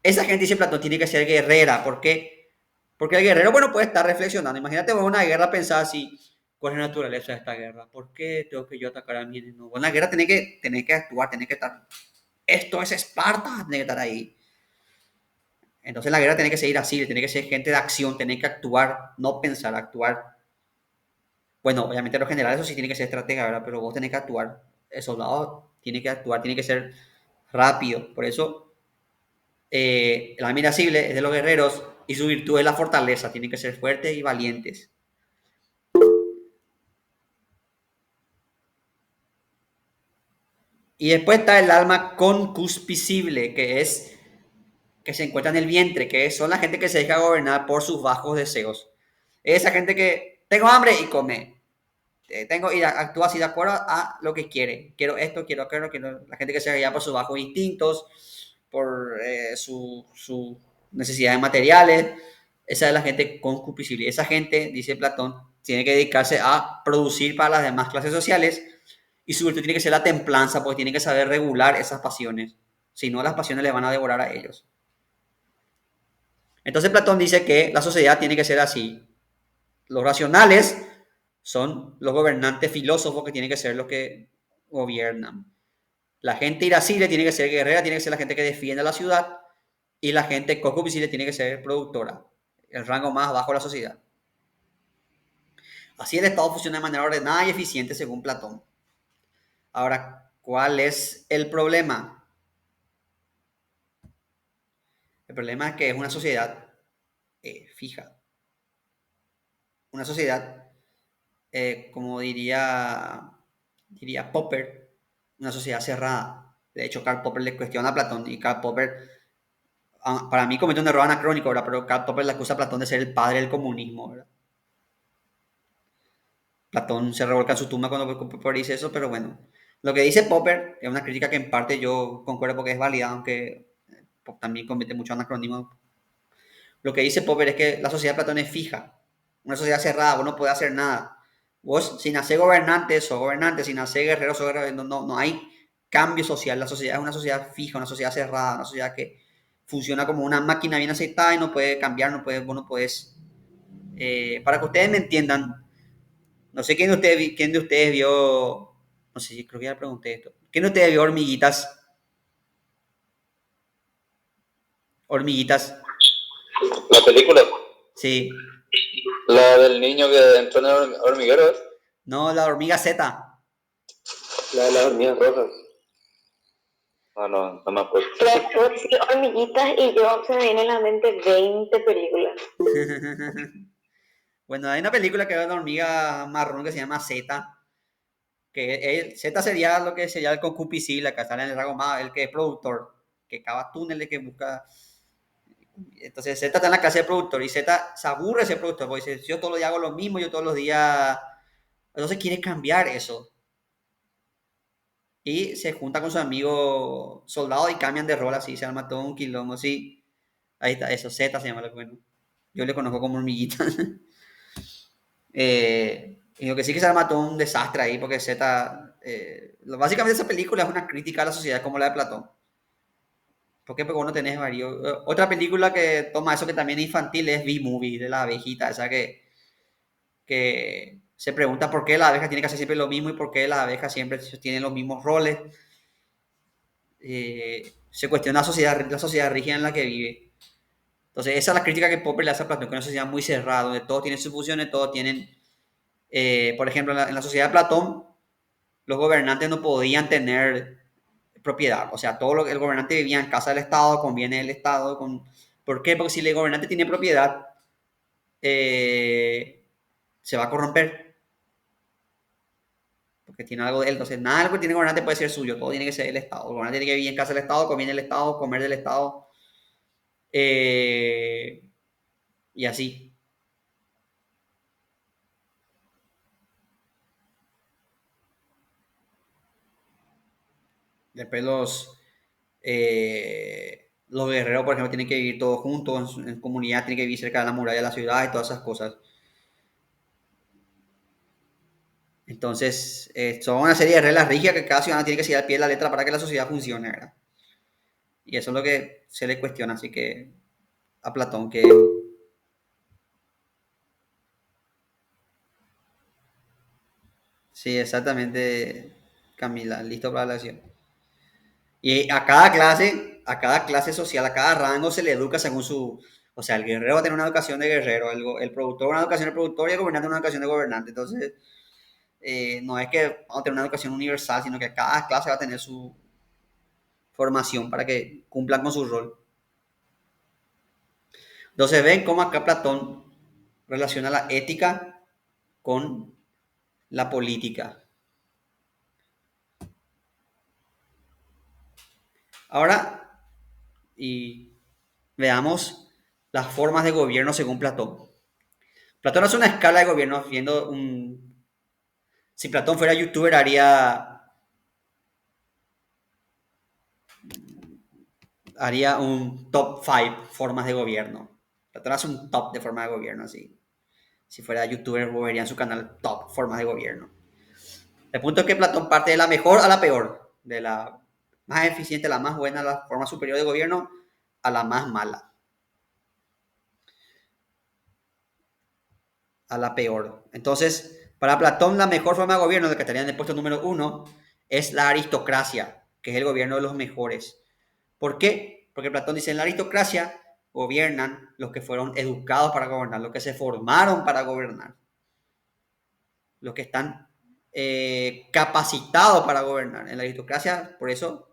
Esa gente, dice Platón, tiene que ser guerrera. ¿Por qué? Porque el guerrero, bueno, puede estar reflexionando. Imagínate vos una guerra, pensar así, ¿cuál es la naturaleza de esta guerra? ¿Por qué tengo que yo atacar a mi enemigo? Bueno, la guerra tiene que actuar, tiene que estar. Esto es Esparta, tiene que estar ahí. Entonces la guerra tiene que seguir así, tiene que ser gente de acción, tiene que actuar, no pensar, actuar. Bueno, obviamente los generales eso sí tiene que ser estratega, ¿verdad? Pero vos tenés que actuar. El soldado tiene que actuar, tiene que ser rápido. Por eso el admirable es de los guerreros y su virtud es la fortaleza. Tienen que ser fuertes y valientes. Y después está el alma concupiscible, que es que se encuentra en el vientre, que son la gente que se deja gobernar por sus bajos deseos. Esa gente que tengo hambre y come. Tengo y actúa así de acuerdo a lo que quiere. Quiero esto, quiero aquello, quiero la gente que se guía por sus bajos instintos, por sus necesidades materiales. Esa es la gente concupiscible. Esa gente, dice Platón, tiene que dedicarse a producir para las demás clases sociales y su virtud tiene que ser la templanza, porque tiene que saber regular esas pasiones. Si no, las pasiones le van a devorar a ellos. Entonces Platón dice que la sociedad tiene que ser así. Los racionales son los gobernantes filósofos que tienen que ser los que gobiernan. La gente irascible tiene que ser guerrera, tiene que ser la gente que defiende la ciudad. Y la gente concupiscible tiene que ser productora, el rango más bajo de la sociedad. Así el Estado funciona de manera ordenada y eficiente según Platón. Ahora, ¿cuál es el problema? El problema es que es una sociedad fija. Una sociedad, como diría Popper, una sociedad cerrada. De hecho, Karl Popper le cuestiona a Platón y Karl Popper, para mí cometió un error anacrónico, ¿verdad? Pero Karl Popper le acusa a Platón de ser el padre del comunismo, ¿verdad? Platón se revolca en su tumba cuando Popper dice eso, pero bueno. Lo que dice Popper es una crítica que en parte yo concuerdo porque es válida, aunque también comete mucho anacronismo. Lo que dice Popper es que la sociedad de Platón es fija, una sociedad cerrada, vos no podés hacer nada. Vos, sin hacer gobernante, sos gobernante, sin hacer guerrero, sos guerrero, no hay cambio social. La sociedad es una sociedad fija, una sociedad cerrada, una sociedad que funciona como una máquina bien aceitada y no puede cambiar, vos no podés. Para que ustedes me entiendan, no sé quién de ustedes vio, no sé, creo que ya pregunté esto. ¿Quién de ustedes vio hormiguitas? Hormiguitas, La película, sí. la del niño que entró en el hormiguero, ¿es? No, la hormiga Z. La de las hormigas rojas. Ah, no, no me acuerdo. Claro, sí, hormiguitas y yo se me viene a la mente 20 películas. Bueno, hay una película que es una hormiga marrón que se llama Z, que Z sería lo que sería el concupiscible, acá sale en el Dragon Ball, el que es productor, que cava túneles, que busca. Entonces Z está en la clase de productor y Z se aburre de ser productor, porque dice, yo todos los días hago lo mismo, yo todos los días. Entonces quiere cambiar eso. Y se junta con su amigo soldado y cambian de rol así, se arma todo un quilombo así. Ahí está, eso, Z se llama lo que bueno. Yo le conozco como hormiguita. Y lo que sí que se arma todo un desastre ahí, porque Z. Básicamente esa película es una crítica a la sociedad como la de Platón. ¿Por qué? Porque vos no tenés varios. Otra película que toma eso que también es infantil es B-Movie, de la abejita, esa que se pregunta por qué la abeja tiene que hacer siempre lo mismo y por qué las abejas siempre tienen los mismos roles. Se cuestiona la sociedad rígida en la que vive. Entonces, esa es la crítica que Popper le hace a Platón, que es una sociedad muy cerrada, donde todos tienen sus funciones, todos tienen. Por ejemplo, en la sociedad de Platón, los gobernantes no podían tener propiedad. O sea, el gobernante vivía en casa del Estado, con bienes del Estado. ¿Por qué? Porque si el gobernante tiene propiedad, se va a corromper. porque tiene algo de él. Entonces, nada de lo que tiene el gobernante puede ser suyo, todo tiene que ser del Estado. El gobernante tiene que vivir en casa del Estado, comer del Estado, comer del Estado, eh, y así. Después los guerreros, por ejemplo, tienen que vivir todos juntos, en comunidad, tienen que vivir cerca de la muralla de la ciudad y todas esas cosas. Entonces, son una serie de reglas rígidas que cada ciudadano tiene que seguir al pie de la letra para que la sociedad funcione, ¿verdad? Y eso es lo que se le cuestiona, así que a Platón, que sí, exactamente, Camila, listo para la acción. Y a cada clase social, a cada rango se le educa según su... O sea, el guerrero va a tener una educación de guerrero, el productor una educación de productor y el gobernante una educación de gobernante. Entonces, no es que vamos a tener una educación universal, sino que cada clase va a tener su formación para que cumplan con su rol. Entonces, ven cómo acá Platón relaciona la ética con la política. Ahora, y veamos las formas de gobierno según Platón. Platón hace una escala de gobierno viendo un... Si Platón fuera youtuber haría un top 5 formas de gobierno. Platón hace un top de formas de gobierno así. Si fuera youtuber, volvería en su canal top formas de gobierno. El punto es que Platón parte de la mejor a la peor, de la más eficiente, la más buena, la forma superior de gobierno, a la más mala, a la peor. Entonces, para Platón, la mejor forma de gobierno, de que estaría en el puesto número 1, es la aristocracia, que es el gobierno de los mejores. ¿Por qué? Porque Platón dice, en la aristocracia gobiernan los que fueron educados para gobernar, los que se formaron para gobernar, los que están capacitados para gobernar. En la aristocracia, por eso,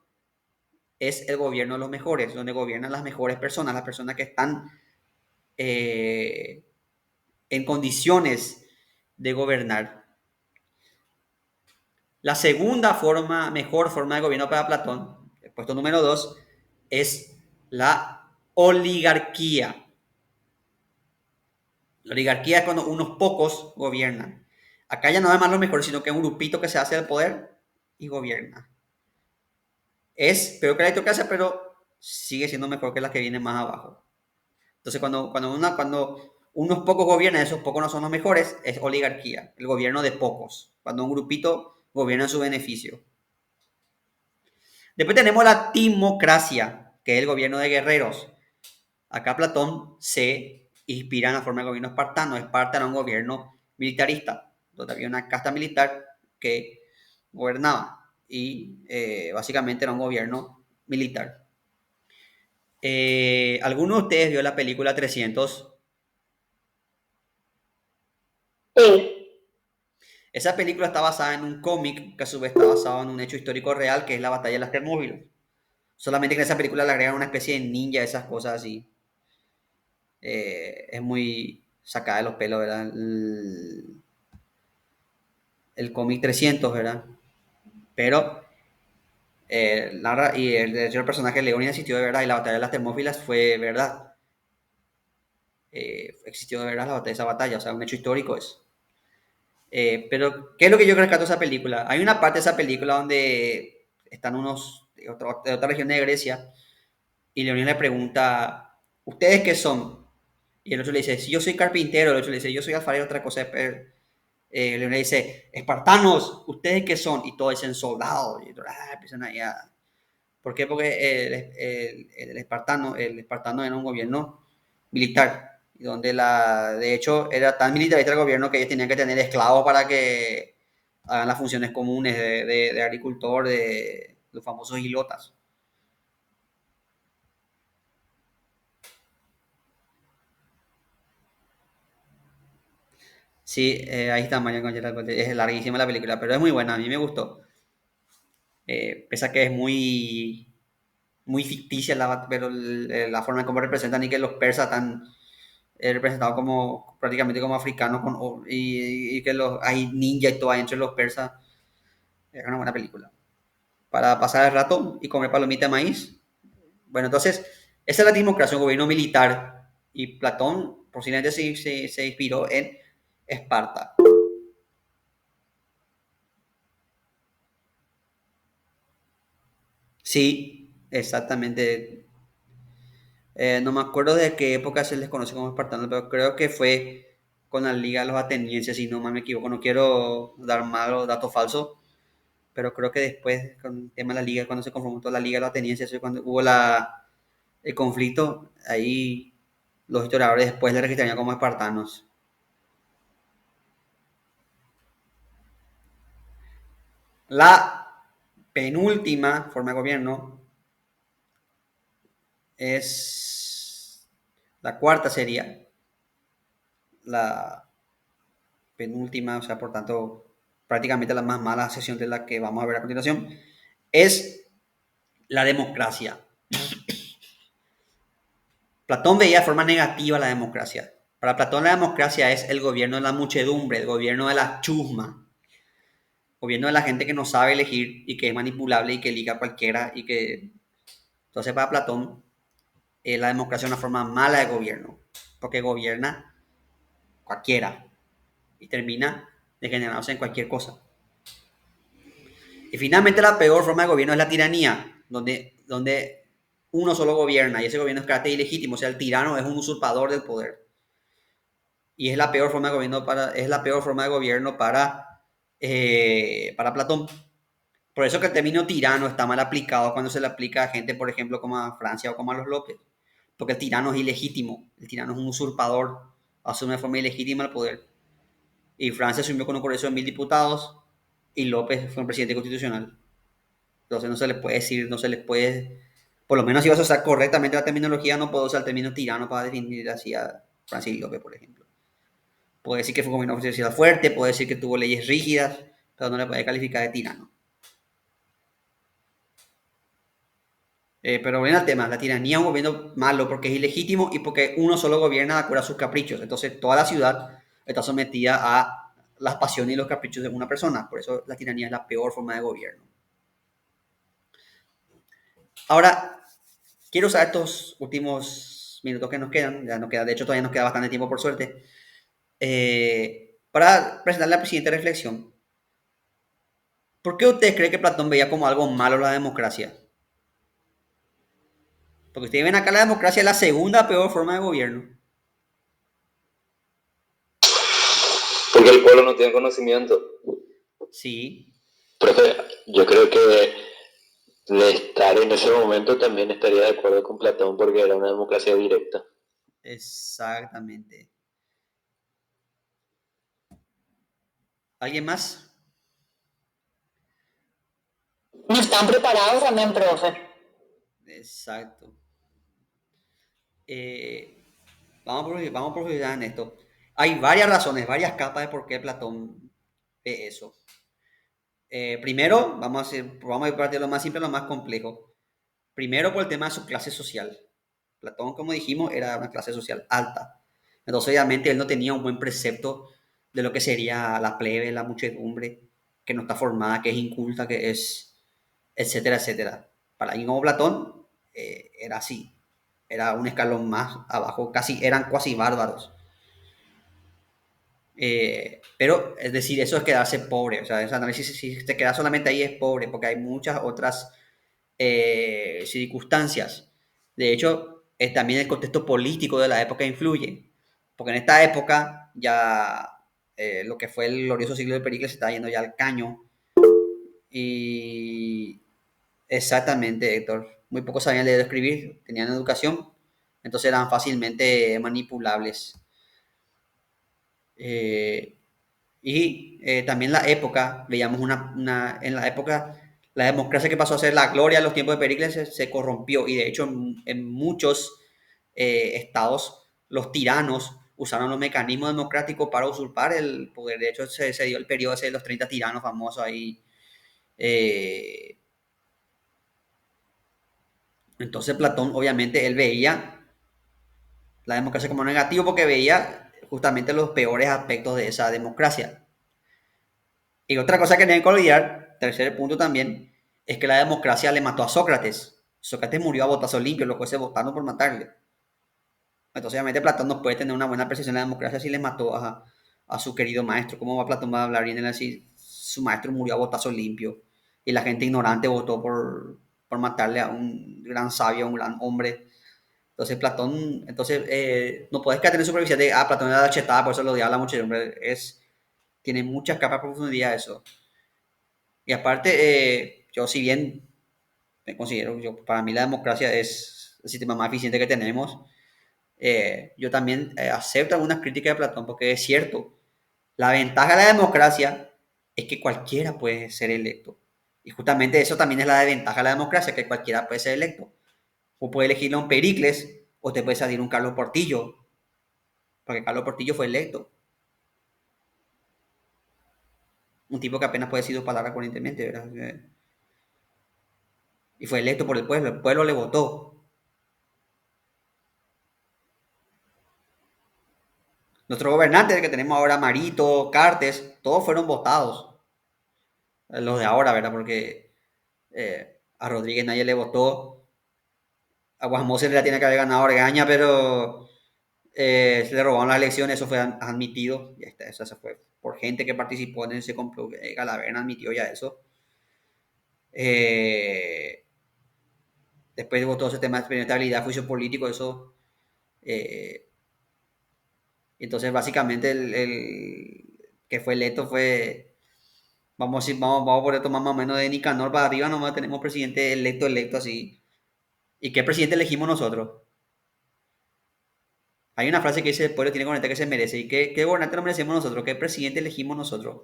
es el gobierno de los mejores, donde gobiernan las mejores personas, las personas que están eh, en condiciones de gobernar. La segunda forma, mejor forma de gobierno para Platón, el puesto número 2, es la oligarquía. La oligarquía es cuando unos pocos gobiernan. Acá ya no es más los mejores, sino que es un grupito que se hace del poder y gobierna. Es peor que la aristocracia, pero sigue siendo mejor que las que vienen más abajo. Entonces, cuando unos pocos gobiernan, esos pocos no son los mejores, es oligarquía, el gobierno de pocos. Cuando un grupito gobierna en su beneficio. Después tenemos la timocracia, que es el gobierno de guerreros. Acá Platón se inspira en la forma de gobierno espartano. Esparta era un gobierno militarista, donde había una casta militar que gobernaba y básicamente era un gobierno militar. ¿Alguno de ustedes vio la película 300? Sí, Esa película está basada en un cómic que a su vez está basado en un hecho histórico real, que es la batalla de las Termópilas. Solamente que en esa película le agregan una especie de ninja, esas cosas así. Es muy sacada de los pelos, ¿verdad? El cómic 300, ¿verdad? Pero y el hecho del personaje León existió de verdad y la batalla de las Termópilas fue verdad. Existió de verdad esa batalla, o sea, un hecho histórico es. Pero, ¿qué es lo que yo rescato de esa película? Hay una parte de esa película donde están unos de otra región de Grecia y Leonel le pregunta, ¿ustedes qué son? Y el otro le dice, si yo soy carpintero, el otro le dice, yo soy alfarero, otra cosa. Leonel dice, espartanos, ¿ustedes qué son? Y todos dicen soldados. Y empiezan ahí a... ¿Por qué? Porque el espartano era un gobierno militar, donde de hecho era tan militarista el gobierno que ellos tenían que tener esclavos para que hagan las funciones comunes de agricultor, de los famosos hilotas. Sí, ahí está Mario Conchita. Es larguísima la película, pero es muy buena, a mí me gustó. Pese a que es muy ficticia, pero la forma en cómo representan y que los persas están representados como prácticamente como africanos y que hay ninja y todo ahí entre los persas. Era una buena película. Para pasar el rato y comer palomita de maíz. Bueno, entonces, esa es la democracia, un gobierno militar. Y Platón posiblemente se inspiró en Esparta. Sí, exactamente. No me acuerdo de qué época se les conoce como espartanos, pero creo que fue con la Liga de los Atenienses, si no mal me equivoco. No quiero dar malos datos falsos, pero creo que después, con el tema de la Liga, cuando se conformó toda la Liga de los Atenienses, cuando hubo el conflicto, ahí los historiadores después le registrarían como espartanos. La penúltima forma de gobierno es la cuarta sería la penúltima, o sea, por tanto, prácticamente la más mala sesión de la que vamos a ver a continuación, es la democracia. Platón veía de forma negativa la democracia. Para Platón la democracia es el gobierno de la muchedumbre, el gobierno de la chusma, el gobierno de la gente que no sabe elegir y que es manipulable y que eliga cualquiera y que... Entonces para Platón la democracia es una forma mala de gobierno, porque gobierna cualquiera y termina degenerándose en cualquier cosa. Y finalmente la peor forma de gobierno es la tiranía, donde uno solo gobierna y ese gobierno es carácter ilegítimo, o sea, el tirano es un usurpador del poder. Y es la peor forma de gobierno es la peor forma de gobierno para Platón. Por eso que el término tirano está mal aplicado cuando se le aplica a gente, por ejemplo, como a Francia o como a los López. Porque el tirano es ilegítimo, el tirano es un usurpador, asume de forma ilegítima el poder. Y Francia asumió con un congreso de 1000 diputados y López fue un presidente constitucional. Entonces no se les puede decir, no se les puede, por lo menos si vas a usar correctamente la terminología, no puedo usar el término tirano para definir así a Francis López, por ejemplo. Puede decir que fue un gobierno de sociedad fuerte, puede decir que tuvo leyes rígidas, pero no le puede calificar de tirano. Pero viene el tema, la tiranía es un gobierno malo porque es ilegítimo y porque uno solo gobierna de acuerdo a sus caprichos. Entonces toda la ciudad está sometida a las pasiones y los caprichos de una persona. Por eso la tiranía es la peor forma de gobierno. Ahora, quiero usar estos últimos minutos que nos quedan, ya nos queda, de hecho todavía nos queda bastante tiempo por suerte, para presentarle a la siguiente reflexión. ¿Por qué usted cree que Platón veía como algo malo la democracia? Porque ustedes ven acá la democracia es la segunda peor forma de gobierno. Porque el pueblo no tiene conocimiento. Sí, Profe, yo creo que de estar en ese momento también estaría de acuerdo con Platón porque era una democracia directa. exactamente. ¿Alguien más? No están preparados también, profe. Exacto. Vamos a profundizar en esto. Hay varias razones, varias capas de por qué Platón ve eso. Primero, vamos a ir de lo más simple a lo más complejo. Primero por el tema de su clase social. Platón, como dijimos, era una clase social alta. Entonces, obviamente, él no tenía un buen precepto de lo que sería la plebe, la muchedumbre, que no está formada, que es inculta, que es, etcétera, etcétera. Para alguien como Platón, era así. Era un escalón más abajo, eran casi bárbaros. Pero, es decir, eso es quedarse pobre. O sea, ese análisis, si te quedas solamente ahí, es pobre, porque hay muchas otras circunstancias. De hecho, también el contexto político de la época influye, porque en esta época ya lo que fue el glorioso siglo de Pericles se estaba yendo ya al caño. Y exactamente, Héctor, muy pocos sabían leer y escribir, tenían educación, entonces eran fácilmente manipulables. Eh, y también la época, veíamos en la época, la democracia que pasó a ser la gloria en los tiempos de Pericles se corrompió y de hecho en muchos estados los tiranos usaron los mecanismos democráticos para usurpar el poder. De hecho se dio el periodo ese de los 30 tiranos famosos ahí. Eh, entonces Platón obviamente él veía la democracia como negativo porque veía justamente los peores aspectos de esa democracia. Y otra cosa que no hay que olvidar tercer punto también es que la democracia le mató a Sócrates. Sócrates murió a botazo limpio, los jueces votaron por matarle. Entonces, obviamente, Platón no puede tener una buena percepción de la democracia si le mató a su querido maestro. ¿Cómo va Platón va a hablar bien de él si su maestro murió a botazo limpio y la gente ignorante votó por matarle a un gran sabio, a un gran hombre? Entonces, Platón, no puedes caer en supervisión de, Platón era la chetada, por eso lo odiaba la muchedumbre. Tiene muchas capas de profundidad eso. Y aparte, yo si bien me considero, para mí la democracia es el sistema más eficiente que tenemos, yo también acepto algunas críticas de Platón porque es cierto, la ventaja de la democracia es que cualquiera puede ser electo. Y justamente eso también es la desventaja de la democracia, que cualquiera puede ser electo. O puede elegir a un Pericles o te puede salir un Carlos Portillo, porque Carlos Portillo fue electo. Un tipo que apenas puede decir dos palabras corrientemente, ¿verdad? Y fue electo por el pueblo le votó. Nuestros gobernantes que tenemos ahora, Marito, Cartes, todos fueron votados. Los de ahora, ¿verdad? Porque a Rodríguez nadie le votó. A Guasmose le tiene que haber ganado Orgaña, pero se le robaron las elecciones, eso fue admitido. Ya está, eso fue por gente que participó en ese complot. Galaverna admitió ya eso. Después de todo ese tema de experimentabilidad, juicio político, eso. Eh, entonces, básicamente, el que fue electo fue. Vamos a decir, vamos a poder tomar más o menos de Nicanor para arriba, nomás tenemos presidente electo así. ¿Y qué presidente elegimos nosotros? Hay una frase que dice, el pueblo tiene gobernante que se merece. ¿Y qué gobernante nos merecemos nosotros? ¿Qué presidente elegimos nosotros?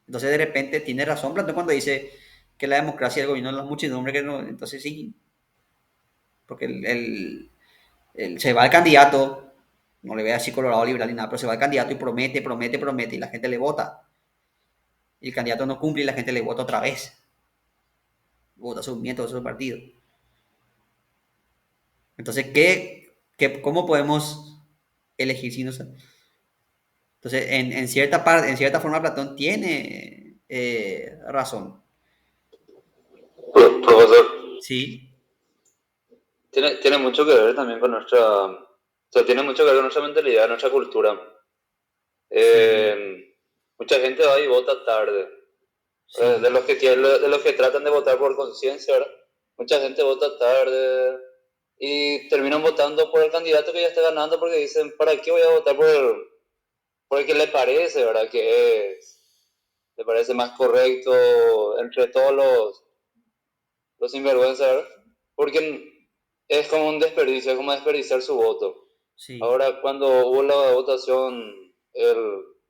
Entonces, de repente, tiene razón Platón cuando dice que la democracia es el gobierno de la muchedumbre. Que no, entonces, sí, porque se va el candidato, no le voy a decir colorado liberal ni nada, pero se va el candidato y promete, y la gente le vota. Y el candidato no cumple y la gente le vota otra vez. Vota su miembro de su partido. Entonces, cómo podemos elegir si no? Entonces, en cierta parte, en cierta forma, Platón tiene razón. Profesor, Sí, tiene mucho que ver también con o sea, tiene mucho que ver con nuestra mentalidad, nuestra cultura. sí, Mucha gente va y vota tarde. sí, De los que tratan de votar por conciencia, ¿verdad? Mucha gente vota tarde y terminan votando por el candidato que ya está ganando porque dicen, ¿para qué voy a votar por el que le parece, ¿verdad? Le parece más correcto entre todos los sinvergüenzas, ¿verdad? Porque es como un desperdicio, es como desperdiciar su voto. sí, Ahora, cuando hubo la votación,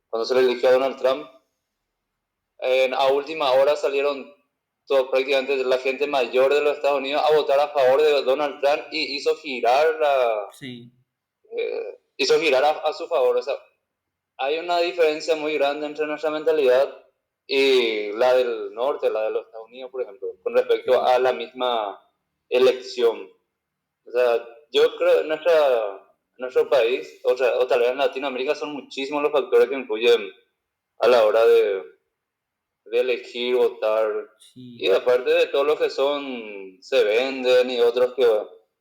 cuando se le eligió a Donald Trump, a última hora salieron prácticamente la gente mayor de los Estados Unidos a votar a favor de Donald Trump y sí, hizo girar a su favor. O sea, hay una diferencia muy grande entre nuestra mentalidad y la del norte, la de los Estados Unidos, por ejemplo, con respecto sí, a la misma elección. O sea, yo creo que nuestro país, o tal vez en Latinoamérica, son muchísimos los factores que influyen a la hora de elegir, votar. Y sí, aparte de todo lo que se venden y otros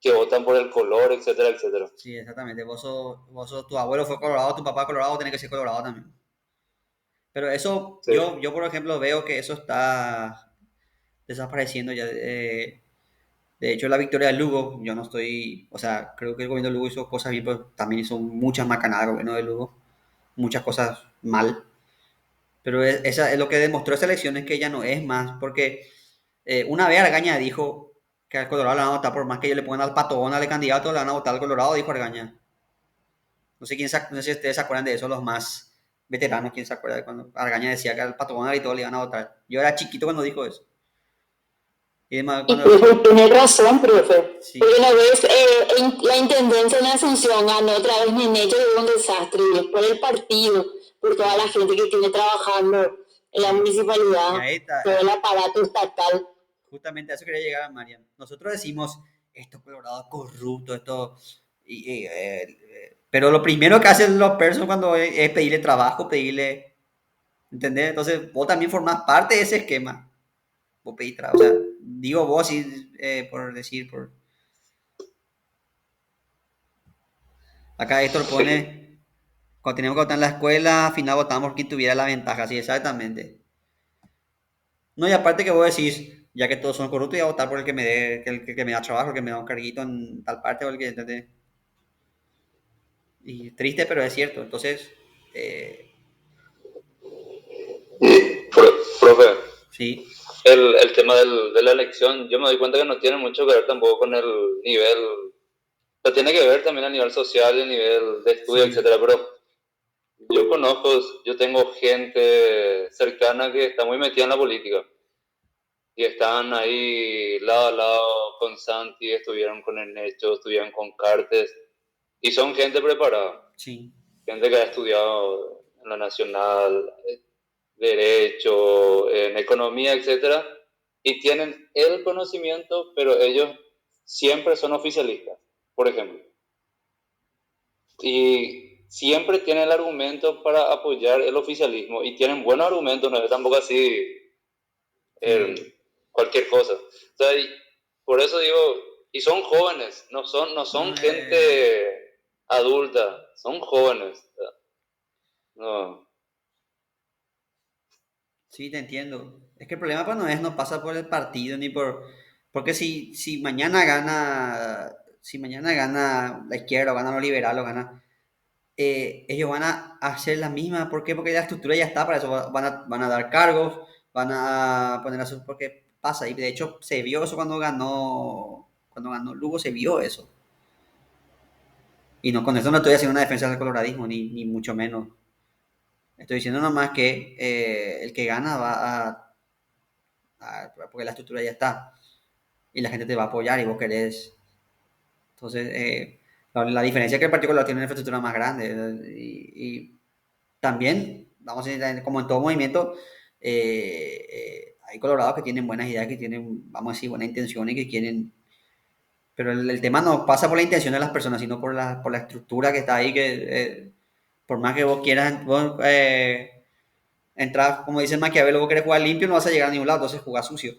que votan por el color, etcétera, etcétera. sí, exactamente. Tu abuelo fue colorado, tu papá colorado, tiene que ser colorado también. Pero eso, Sí. yo por ejemplo veo que eso está desapareciendo ya. De hecho, la victoria de Lugo, yo no estoy, o sea, creo que el gobierno de Lugo hizo cosas bien, pero también hizo muchas macanadas el gobierno de Lugo, muchas cosas mal. Pero esa es lo que demostró esa elección es que ella no es más, porque una vez Argaña dijo que al Colorado le van a votar por más que ellos le pongan al patogón al candidato, le van a votar al Colorado, dijo Argaña. No sé si ustedes se acuerdan de eso, los más veteranos, quién se acuerda de cuando Argaña decía que al patogón y todo le iban a votar. Yo era chiquito cuando dijo eso. Y además, Y cuando, profe, tiene razón, profe. sí, Porque no ves, la intendencia en Asunción ganó otra vez Nenecho y hubo un desastre. Y es por el partido, por toda la sí, gente que tiene trabajando en la sí. Y municipalidad, ahí está, todo el aparato estatal. justamente a eso quería llegar a Marian. Nosotros decimos, esto Colorado corrupto, esto... pero lo primero que hacen los personas cuando es pedirle trabajo, pedirle ¿entendés? Entonces vos también formás parte de ese esquema. Vos pedís o sea, digo vos y, por decir, por... Acá Héctor pone, cuando teníamos que votar en la escuela, al final votamos por quien tuviera la ventaja, sí, exactamente. No, y aparte que vos decís, ya que todos son corruptos, voy a votar por el que me dé, que me da trabajo, el que me da un carguito en tal parte o el que, ¿entendés? Y triste, pero es cierto. Entonces, eh, Profe, sí, el tema de la elección, yo me doy cuenta que no tiene mucho que ver tampoco con el nivel, o sea, tiene que ver también a nivel social, el nivel de estudio, sí, etcétera, pero yo conozco, yo tengo gente cercana que está muy metida en la política y están ahí lado a lado con Santi, estuvieron con el Necho, estuvieron con Cartes y son gente preparada, sí. gente que ha estudiado en la Nacional, Derecho, en Economía, etcétera, y tienen el conocimiento, pero ellos siempre son oficialistas, por ejemplo, y siempre tienen el argumento para apoyar el oficialismo y tienen buenos argumentos, no es tampoco así Sí. cualquier cosa. O sea, por eso digo, y son jóvenes, no son No, gente adulta, son jóvenes. No, sí, te entiendo. Es que el problema pues no pasa por el partido ni por... Porque si mañana gana, si mañana gana la izquierda o gana los liberales o gana, ellos van a hacer la misma. ¿Por qué? Porque la estructura ya está para eso. Van a dar cargos, van a poner a sus... Porque pasa. Y de hecho se vio eso cuando ganó Lugo, se vio eso. Y no, con eso no estoy haciendo una defensa del coloradismo, ni mucho menos. Estoy diciendo nomás que el que gana porque la estructura ya está. Y la gente te va a apoyar y vos querés. Entonces, la diferencia es que el Partido Colorado tiene una infraestructura más grande. Y también, vamos a decir, como en todo movimiento, hay colorados que tienen buenas ideas, que tienen, vamos a decir, buenas intenciones, que quieren... Pero el tema no pasa por la intención de las personas, sino por la estructura que está ahí, que por más que vos quieras, vos, entrar, como dice Maquiavelo, vos querés jugar limpio, no vas a llegar a ningún lado, entonces jugás sucio.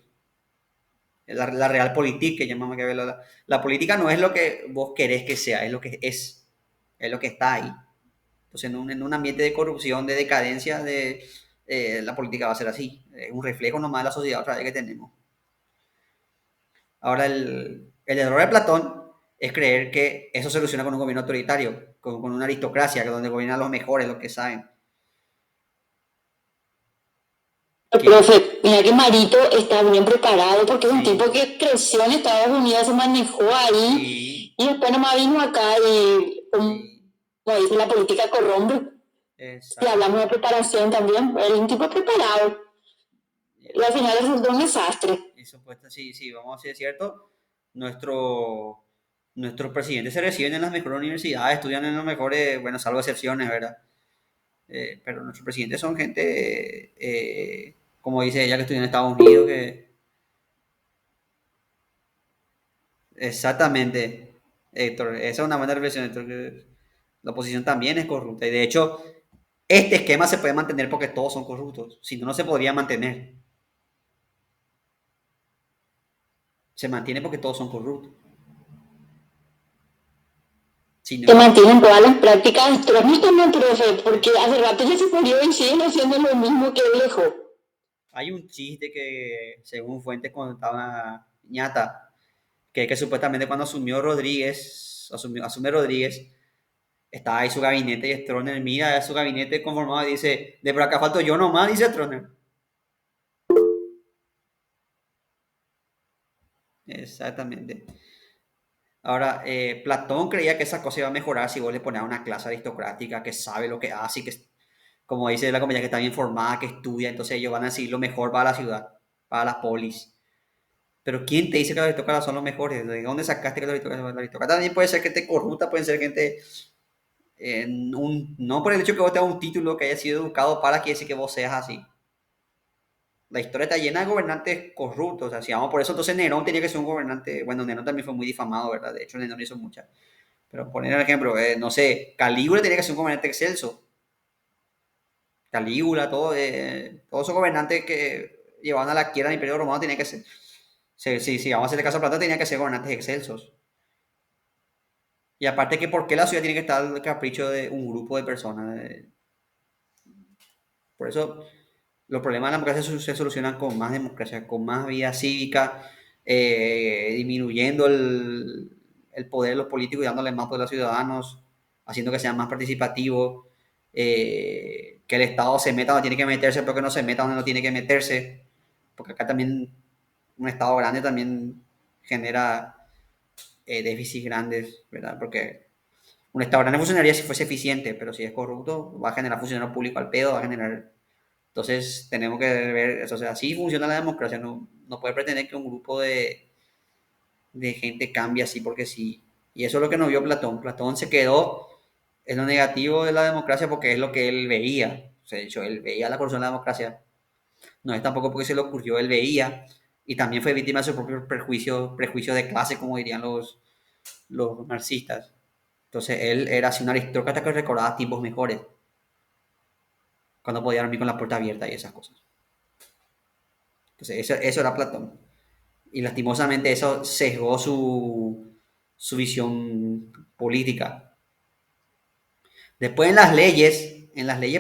La realpolitik que llama Maquiavelo. La política no es lo que vos querés que sea, es lo que es lo que está ahí. Entonces, en un ambiente de corrupción, de decadencia, la política va a ser así. Es un reflejo nomás de la sociedad otra vez que tenemos. Ahora, el error de Platón es creer que eso se soluciona con un gobierno autoritario, con una aristocracia, donde gobiernan los mejores, los que saben. Que, Profe, mira que Marito está bien preparado porque es un tipo sí, que creció en Estados Unidos, se manejó ahí sí, y después nomás vino acá y, como sí, dice, la política corrompe. Si hablamos de exactamente. preparación también, es un tipo preparado y al final resultó un desastre. Y supuesto, sí, sí, vamos a decir, es cierto, nuestro, nuestros presidentes se reciben en las mejores universidades, estudian en los mejores, bueno, salvo excepciones, ¿verdad? Pero nuestros presidentes son gente, como dice ella, que estudió en Estados Unidos, que exactamente, Héctor, esa es una buena reflexión, Héctor, que la oposición también es corrupta. Y de hecho, este esquema se puede mantener porque todos son corruptos, si no, no se podría mantener. Se mantiene porque todos son corruptos. Si Que no, mantienen todas las prácticas también, profe, porque es- hace rato ya se murió y siguen haciendo lo mismo que él dejó. hay un chiste que, según fuentes, contaba ñata, que supuestamente cuando asume Rodríguez, estaba ahí su gabinete y Stroner mira a su gabinete conformado y dice, de por acá falto yo nomás, dice Stroner. Exactamente. Ahora, Platón creía que esa cosa iba a mejorar si vos le ponías una clase aristocrática que sabe lo que hace y que, como dice la compañía, que está bien formada, que estudia, entonces ellos van a decir lo mejor para la ciudad, para las polis. Pero ¿quién te dice que los aristócratas son los mejores? ¿De dónde sacaste que los aristócratas también puede ser gente corrupta, pueden ser gente, no por el hecho que vos tengas un título que haya sido educado para que decir que vos seas así. La historia está llena de gobernantes corruptos, o sea, si vamos por eso, entonces Nerón tenía que ser un gobernante, bueno, Nerón también fue muy difamado, ¿verdad? De hecho, Nerón hizo muchas. Pero poner el ejemplo, no sé, Calígula tenía que ser un gobernante excelso, Calígula, todos esos gobernantes que llevaban a la quiebra del Imperio Romano tenían que ser, si vamos a hacerle caso a Platón, tenían que ser gobernantes excelsos. Y aparte que por qué la ciudad tiene que estar al capricho de un grupo de personas. Por eso los problemas de la democracia se solucionan con más democracia, con más vida cívica, disminuyendo el poder de los políticos y dándole más poder a los ciudadanos, haciendo que sean más participativos, que el Estado se meta donde tiene que meterse, pero que no se meta donde no tiene que meterse, porque acá también un Estado grande también genera déficits grandes, ¿verdad? Porque un Estado grande funcionaría si fuese eficiente, pero si es corrupto va a generar funcionario público al pedo, va a generar. Entonces tenemos que ver, o sea, así funciona la democracia, no puede pretender que un grupo de gente cambie así porque sí. Y eso es lo que nos vio Platón. Platón se quedó en lo negativo de la democracia porque es lo que él veía. O sea, de hecho, él veía la corrupción de la democracia. No es tampoco porque se le ocurrió, él veía. Y también fue víctima de sus propios prejuicios de clase, como dirían los marxistas. Entonces él era así un aristócrata que recordaba tiempos mejores, cuando podía dormir con la puerta abierta y esas cosas. Entonces eso era Platón. Y lastimosamente eso sesgó su visión política. Después en las leyes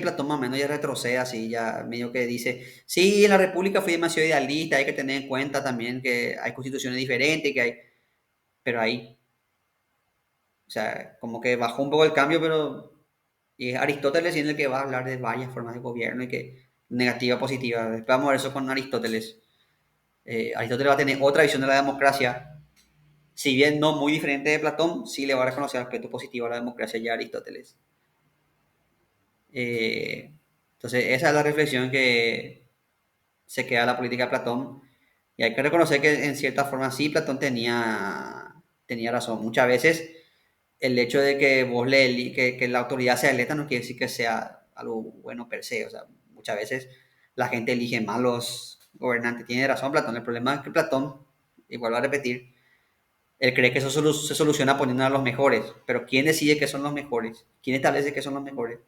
Platón más o menos ya retrocede así, ya medio que dice, sí, en la República fui demasiado idealista, hay que tener en cuenta también que hay constituciones diferentes, pero ahí, o sea, como que bajó un poco el cambio, pero y es Aristóteles siendo el que va a hablar de varias formas de gobierno y que negativa, positiva. Después vamos a ver eso con Aristóteles. Aristóteles va a tener otra visión de la democracia, si bien no muy diferente de Platón, sí le va a reconocer aspecto positivo a la democracia ya a Aristóteles. Entonces, esa es la reflexión que se queda de la política de Platón. Y hay que reconocer que en cierta forma sí, Platón tenía razón. Muchas veces el hecho de que que la autoridad sea electa no quiere decir que sea algo bueno per se. O sea, muchas veces la gente elige malos gobernantes. Tiene razón Platón. El problema es que Platón, y vuelvo a repetir, él cree que eso se soluciona poniendo a los mejores. Pero ¿quién decide que son los mejores? ¿Quién establece que son los mejores?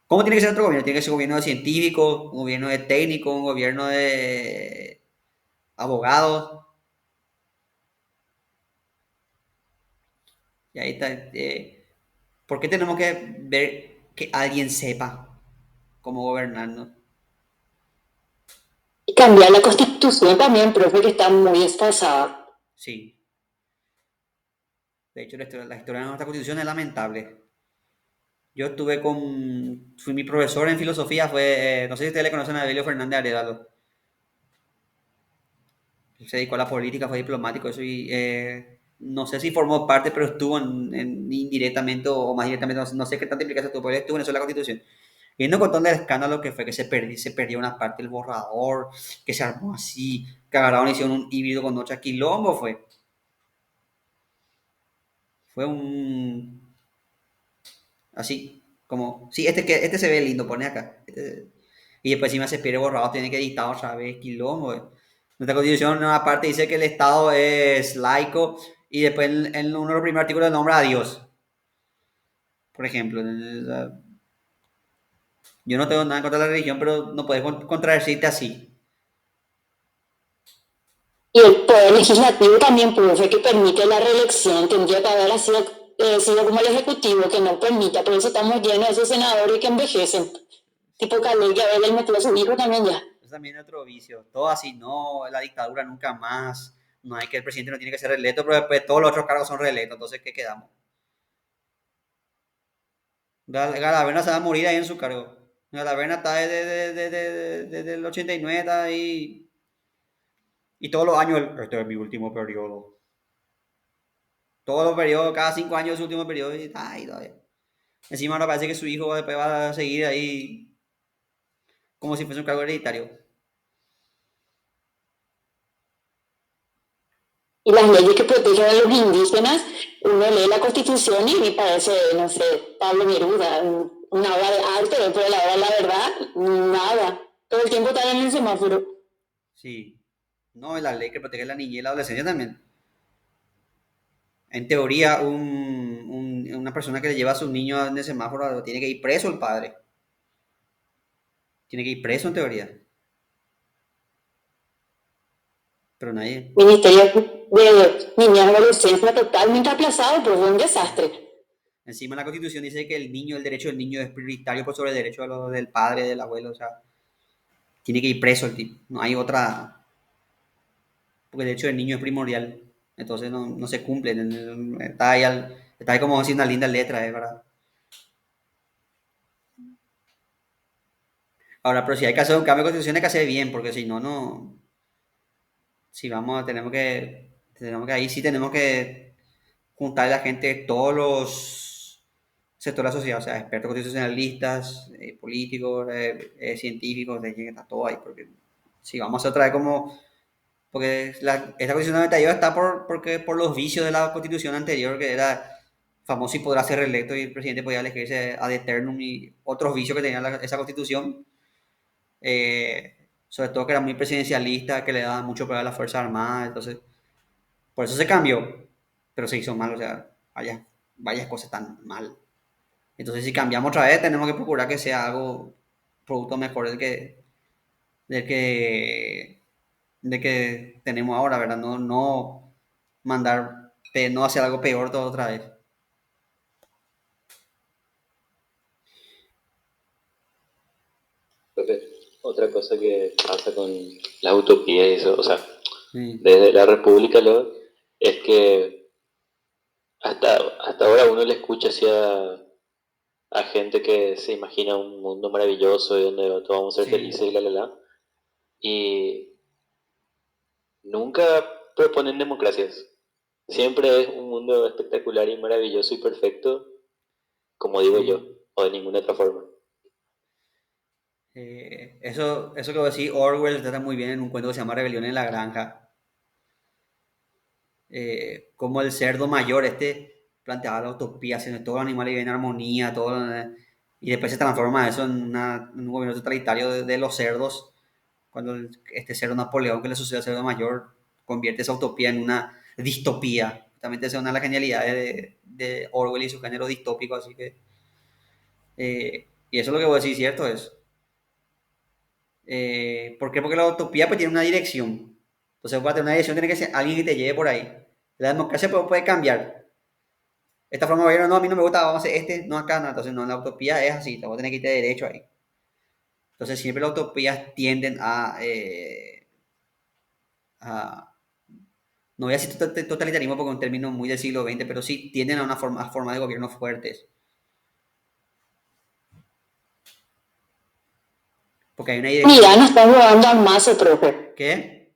¿Cómo tiene que ser otro gobierno? Tiene que ser un gobierno de científicos, un gobierno de técnicos, un gobierno de abogados. Y ahí está. ¿Por qué tenemos que ver que alguien sepa cómo gobernarnos? Y cambiar la constitución también, profe, que está muy desfasada. Sí. De hecho, la historia de nuestra constitución es lamentable. Yo fui mi profesor en filosofía, no sé si ustedes le conocen a Abelio Fernández Arevalo. Él se dedicó a la política, fue diplomático, eso y no sé si formó parte, pero estuvo indirectamente o más directamente, no sé qué tanta implicación tuvo, pero él estuvo en eso de la constitución. Y él nos contó del escándalo que fue que se perdió una parte del borrador, que se armó así, que agarraron y hicieron un híbrido con otra quilombo, fue así, como, sí, este se ve lindo, pone acá. Y después encima se pierde borrado, tiene que editar otra vez, quilombo. Nuestra constitución en una parte dice que el Estado es laico y después en uno de los primeros artículos nombra a Dios. Por ejemplo, yo no tengo nada en contra de la religión, pero no puedes contradecirte así. Y el poder legislativo también, profe, que permite la reelección, tendría que haber sido como el ejecutivo, que no permita. Por eso estamos llenos de esos senadores que envejecen. Tipo Calé, que a ver, él metió a su hijo también ya. Es también otro vicio. Todo así, no, la dictadura nunca más. No hay que el presidente no tiene que ser reelecto, pero después todos los otros cargos son reelectos. Entonces, ¿qué quedamos? Galavera se va a morir ahí en su cargo. Galavera está desde el 89, está ahí. Y todos los años, este es mi último periodo. Todos los periodos, cada 5 años es su último periodo y está ahí todavía. Encima ahora parece que su hijo después va a seguir ahí como si fuese un cargo hereditario. Y las leyes que protegen a los indígenas, uno lee la constitución y me parece, no sé, Pablo Neruda, una obra de arte, pero la hora de la verdad, nada. Todo el tiempo están en el semáforo. Sí. No, la ley que protege la niñez y la adolescencia también. En teoría, una persona que le lleva a su niño en el semáforo tiene que ir preso el padre. Tiene que ir preso en teoría, pero nadie. Ministerio de Niñez y Adolescencia totalmente aplazado, pues fue un desastre. Encima la Constitución dice que el derecho del niño es prioritario por sobre el derecho del padre, del abuelo, o sea, tiene que ir preso el tipo. No hay otra, porque el derecho del niño es primordial. Entonces no se cumple. Está ahí como así una linda letra, ¿verdad? Ahora, pero si hay que hacer un cambio de constitución, hay que hacer bien, porque si no, no. Si vamos, ahí sí tenemos que juntar a la gente de todos los sectores de la sociedad, o sea, expertos constitucionalistas, políticos, científicos, de que está todo ahí, porque si vamos a hacer otra vez como porque esta constitución 92 está porque, por los vicios de la constitución anterior, que era famoso y podrá ser reelecto y el presidente podía elegirse ad eternum y otros vicios que tenía esa constitución, sobre todo que era muy presidencialista, que le daba mucho poder a las Fuerzas Armadas, entonces por eso se cambió, pero se hizo mal, o sea, varias cosas tan mal. Entonces si cambiamos otra vez tenemos que procurar que sea algo, producto mejor del que de que tenemos ahora, ¿verdad? No mandar, no hacer algo peor todo otra vez. Entonces, otra cosa que pasa con las utopías y eso, o sea, Sí, desde la República luego, es que hasta ahora uno le escucha a gente que se imagina un mundo maravilloso y donde todos vamos a ser sí. felices y y nunca proponen democracias. Siempre es un mundo espectacular y maravilloso y perfecto, como digo yo, Sí. o de ninguna otra forma. Eso que voy a decir, Orwell trata muy bien en un cuento que se llama Rebelión en la Granja. Como el cerdo mayor, planteaba la utopía, haciendo todos los animales viven en armonía, y después se transforma eso en un gobierno totalitario de los cerdos, cuando este cerdo Napoleón que le sucede al cerdo mayor convierte esa utopía en una distopía. Justamente esa es una de las genialidades de Orwell y su género distópico, así que, y eso es lo que voy a decir, cierto es. ¿Por qué? Porque la utopía pues tiene una dirección. Entonces para tener una dirección tiene que ser alguien que te lleve por ahí. La democracia puede cambiar. Esta forma de gobierno, no, a mí no me gusta, vamos a hacer no acá, no. Entonces no, la utopía es así, te voy a tener que irte derecho ahí. Entonces siempre las utopías tienden a no voy a decir totalitarismo porque es un término muy del siglo XX, pero sí tienden a una forma de gobierno fuertes. Porque hay una La impunidad dirección. nos está llevando al mazo, profe. ¿Qué?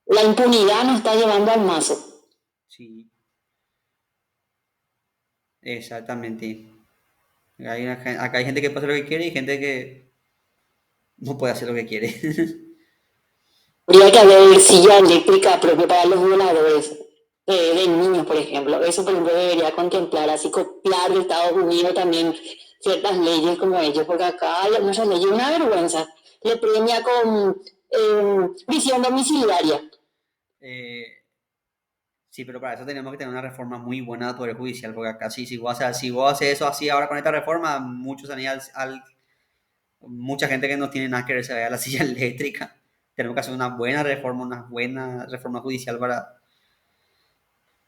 La impunidad nos está llevando al mazo. Sí, exactamente. Acá hay gente que puede hacer lo que quiere y gente que no puede hacer lo que quiere. Habría que haber silla eléctrica propia para los violadores de niños, por ejemplo. Eso, por ejemplo, debería contemplar, así copiar de Estados Unidos también ciertas leyes como ellos, porque acá hay muchas leyes, una vergüenza. Le premia con prisión domiciliaria. Eh, sí, pero para eso tenemos que tener una reforma muy buena del Poder Judicial, porque acá sí, si vos haces eso así ahora con esta reforma, muchos han ido mucha gente que no tiene nada que ver se vaya a la silla eléctrica. Tenemos que hacer una buena reforma judicial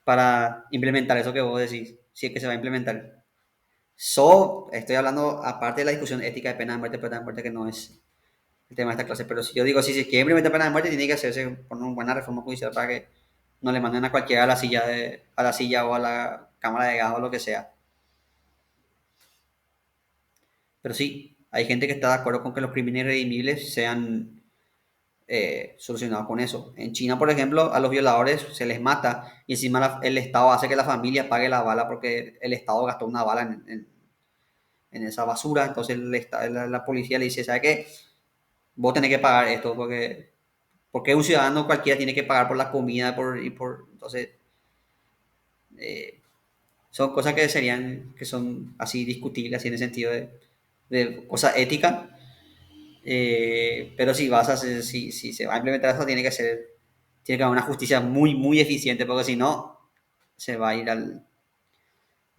para implementar eso que vos decís, si es que se va a implementar. Estoy hablando aparte de la discusión ética de pena de muerte, pena de muerte que no es el tema de esta clase, pero si yo digo, si se quiere implementar pena de muerte, tiene que hacerse por una buena reforma judicial para que no le manden a cualquiera a la silla o a la cámara de gas o lo que sea. Pero sí, hay gente que está de acuerdo con que los crímenes irredimibles sean solucionados con eso. En China, por ejemplo, a los violadores se les mata y encima el Estado hace que la familia pague la bala porque el Estado gastó una bala en esa basura. Entonces la policía le dice, ¿sabe qué? Vos tenés que pagar esto porque un ciudadano cualquiera tiene que pagar por la comida entonces eh, son cosas que son así discutibles así en el sentido de cosas éticas. Pero si se va a implementar eso, tiene que haber una justicia muy, muy eficiente, porque si no, se va a ir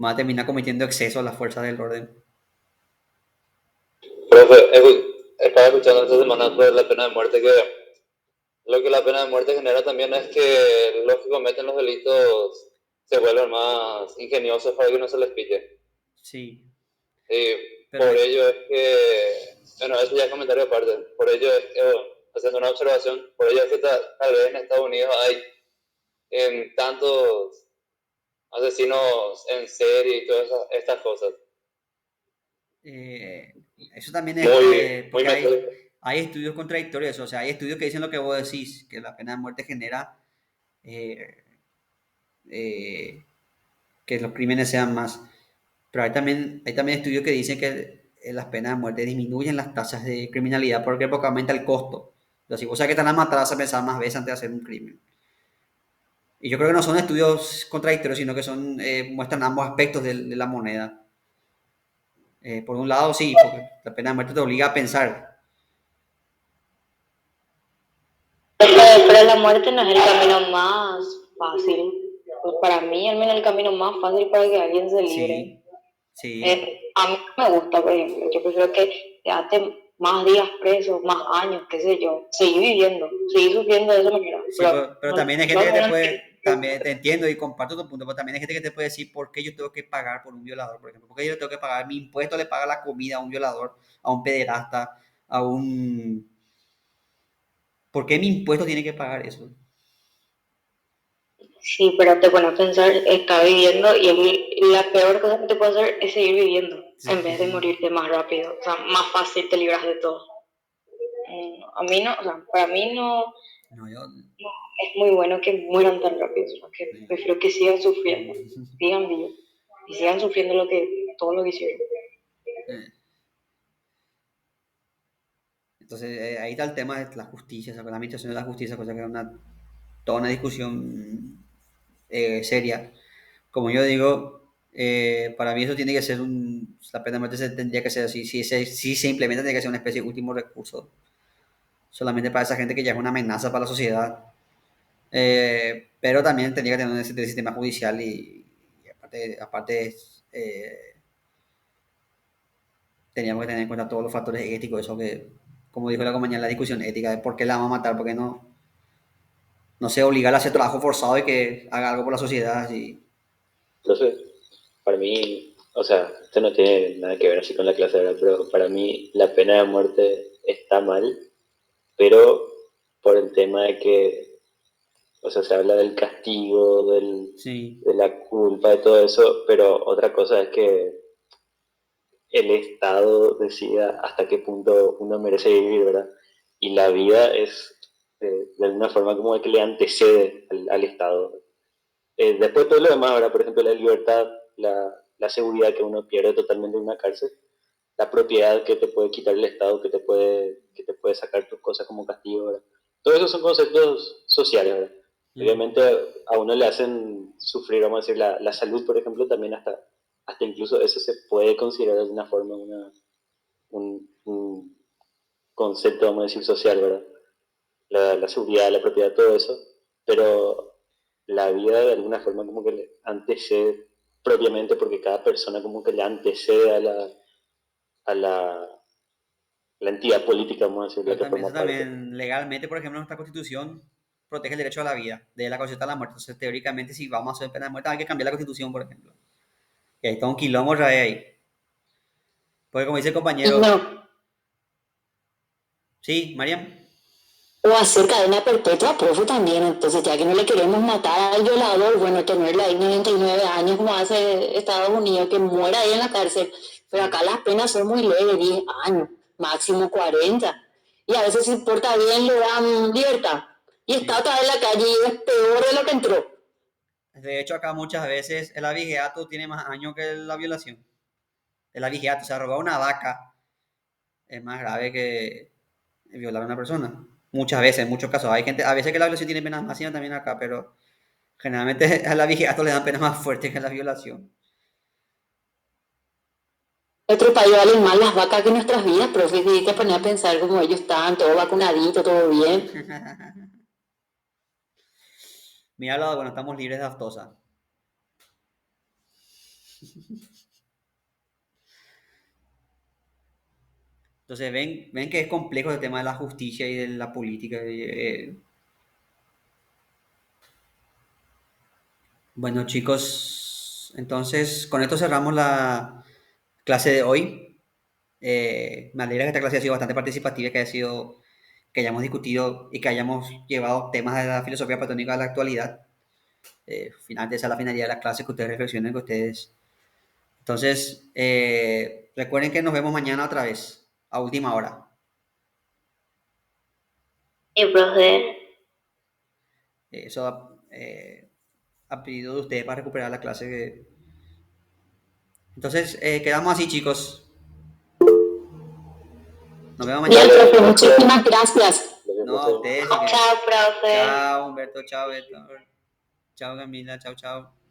va a terminar cometiendo exceso a las fuerzas del orden. Profe, para estaba escuchando esta semana sobre la pena de muerte, que lo que la pena de muerte genera también es que los que cometen los delitos se vuelven más ingeniosos para que no se les pille. Sí, Y pero por ello es que, bueno, eso ya es comentario aparte, por ello es que, bueno, haciendo una observación, por ello es que tal vez en Estados Unidos hay en tantos asesinos en serie y todas estas cosas. eh, eso también es Muy porque metódico. hay estudios contradictorios, o sea, hay estudios que dicen lo que vos decís, que la pena de muerte genera eh, eh, que los crímenes sean más. Pero hay también estudios que dicen que las penas de muerte disminuyen las tasas de criminalidad porque aumenta el costo. Entonces, si vos sabes que te van a matar, vas a pensar más veces antes de hacer un crimen. Y yo creo que no son estudios contradictorios, sino que son, muestran ambos aspectos de la moneda. Por un lado, sí, porque la pena de muerte te obliga a pensar. Pero la muerte no es el camino más fácil. Pues para mí, al menos el camino más fácil para que alguien se libre. Sí, sí, A mí no me gusta, por ejemplo. Yo prefiero que quedarte más días preso, más años, qué sé yo. Seguir viviendo, seguir sufriendo de esa manera. sí, pero también hay gente No, que te no, puede, también te entiendo y comparto tu punto, pero también hay gente que te puede decir por qué yo tengo que pagar por un violador, por ejemplo, por qué yo tengo que pagar, mi impuesto le paga la comida a un violador, a un pederasta, a un... ¿Por qué mi impuesto tiene que pagar eso? sí, pero te pones a pensar, está viviendo y la peor cosa que te puede hacer es seguir viviendo en vez de morirte más rápido. O sea, más fácil te libras de todo. A mí no, o sea, para mí no, No, yo... no es muy bueno que mueran tan rápido, sino que prefiero que sigan sufriendo, sigan vivos y sigan sufriendo todo lo que hicieron. Entonces, ahí está el tema de la justicia, la administración de la justicia, cosa que es toda una discusión seria. Como yo digo, para mí eso tiene que ser la pena de muerte tendría que ser así, si se implementa tiene que ser una especie de último recurso, solamente para esa gente que ya es una amenaza para la sociedad. Pero también tendría que tener ese sistema judicial y aparte teníamos que tener en cuenta todos los factores éticos, eso que, como dijo la compañía, la discusión ética de por qué la vamos a matar, por qué no sé, obligarla a hacer trabajo forzado y que haga algo por la sociedad. Así. Entonces, para mí, o sea, esto no tiene nada que ver así con la clase, ¿verdad? Pero para mí la pena de muerte está mal, pero por el tema de que, o sea, se habla del castigo, Sí, de la culpa, de todo eso, pero otra cosa es que el Estado decida hasta qué punto uno merece vivir, ¿verdad? Y la vida es de alguna forma como que le antecede al Estado. Después todo lo demás, ¿verdad? Por ejemplo, la libertad, la seguridad que uno pierde totalmente en una cárcel, la propiedad que te puede quitar el Estado, que te puede sacar tus cosas como castigo, ¿verdad? Todo eso son conceptos sociales, ¿verdad? mm, Obviamente a uno le hacen sufrir, vamos a decir, la salud, por ejemplo, también hasta incluso eso se puede considerar de alguna forma un concepto, vamos a decir, social, ¿verdad? La seguridad, la propiedad, todo eso, pero la vida de alguna forma como que le antecede propiamente porque cada persona como que le antecede a la entidad política, vamos a decir, la pero que también, forma eso parte. también legalmente, por ejemplo, nuestra constitución protege el derecho a la vida, de la constitución a la muerte. Entonces, teóricamente, si vamos a hacer pena de muerte, hay que cambiar la constitución, por ejemplo. Y ahí está un quilombo otra vez ahí. Porque como dice el Y compañero, no, sí, Mariam, o hacer cadena perpetua, profe, también. Entonces, ya que no le queremos matar al violador, bueno, tenerle ahí 99 años como hace Estados Unidos, que muera ahí en la cárcel. Pero acá sí, las penas son muy leves, 10 años, máximo 40. Y a veces si porta bien le dan libertad. Y está sí. otra vez en la calle y es peor de lo que entró. De hecho, acá muchas veces el abigeato tiene más años que la violación. El abigeato, o sea, robar una vaca es más grave que violar a una persona. Muchas veces, en muchos casos. Hay gente, a veces que la violación tiene penas máximas también acá, pero generalmente al abigeato le dan penas más fuertes que a la violación. Nuestro país valen más las vacas que nuestras vidas, profe. Y te poner a pensar como ellos están, todo vacunadito, todo bien. Mira, bueno, estamos libres de aftosa. Entonces, Entonces ven que es complejo el tema de la justicia y de la política. Bueno, chicos, entonces con esto cerramos la clase de hoy. Me alegra que esta clase haya sido bastante participativa, que hayamos discutido y que hayamos llevado temas de la filosofía platónica a la actualidad. Finalmente esa es la finalidad de la clase, que ustedes reflexionen, que ustedes. Entonces, recuerden que nos vemos mañana otra vez, a última hora. Y profe, Eso a pedido de ustedes para recuperar la clase. Entonces, quedamos así, chicos. Nos vemos bien, mañana. profe, muchísimas gracias. No, a ustedes. Chao, profe. Chao, Humberto. Chao, Héctor. Chao, Camila. Chao, chao.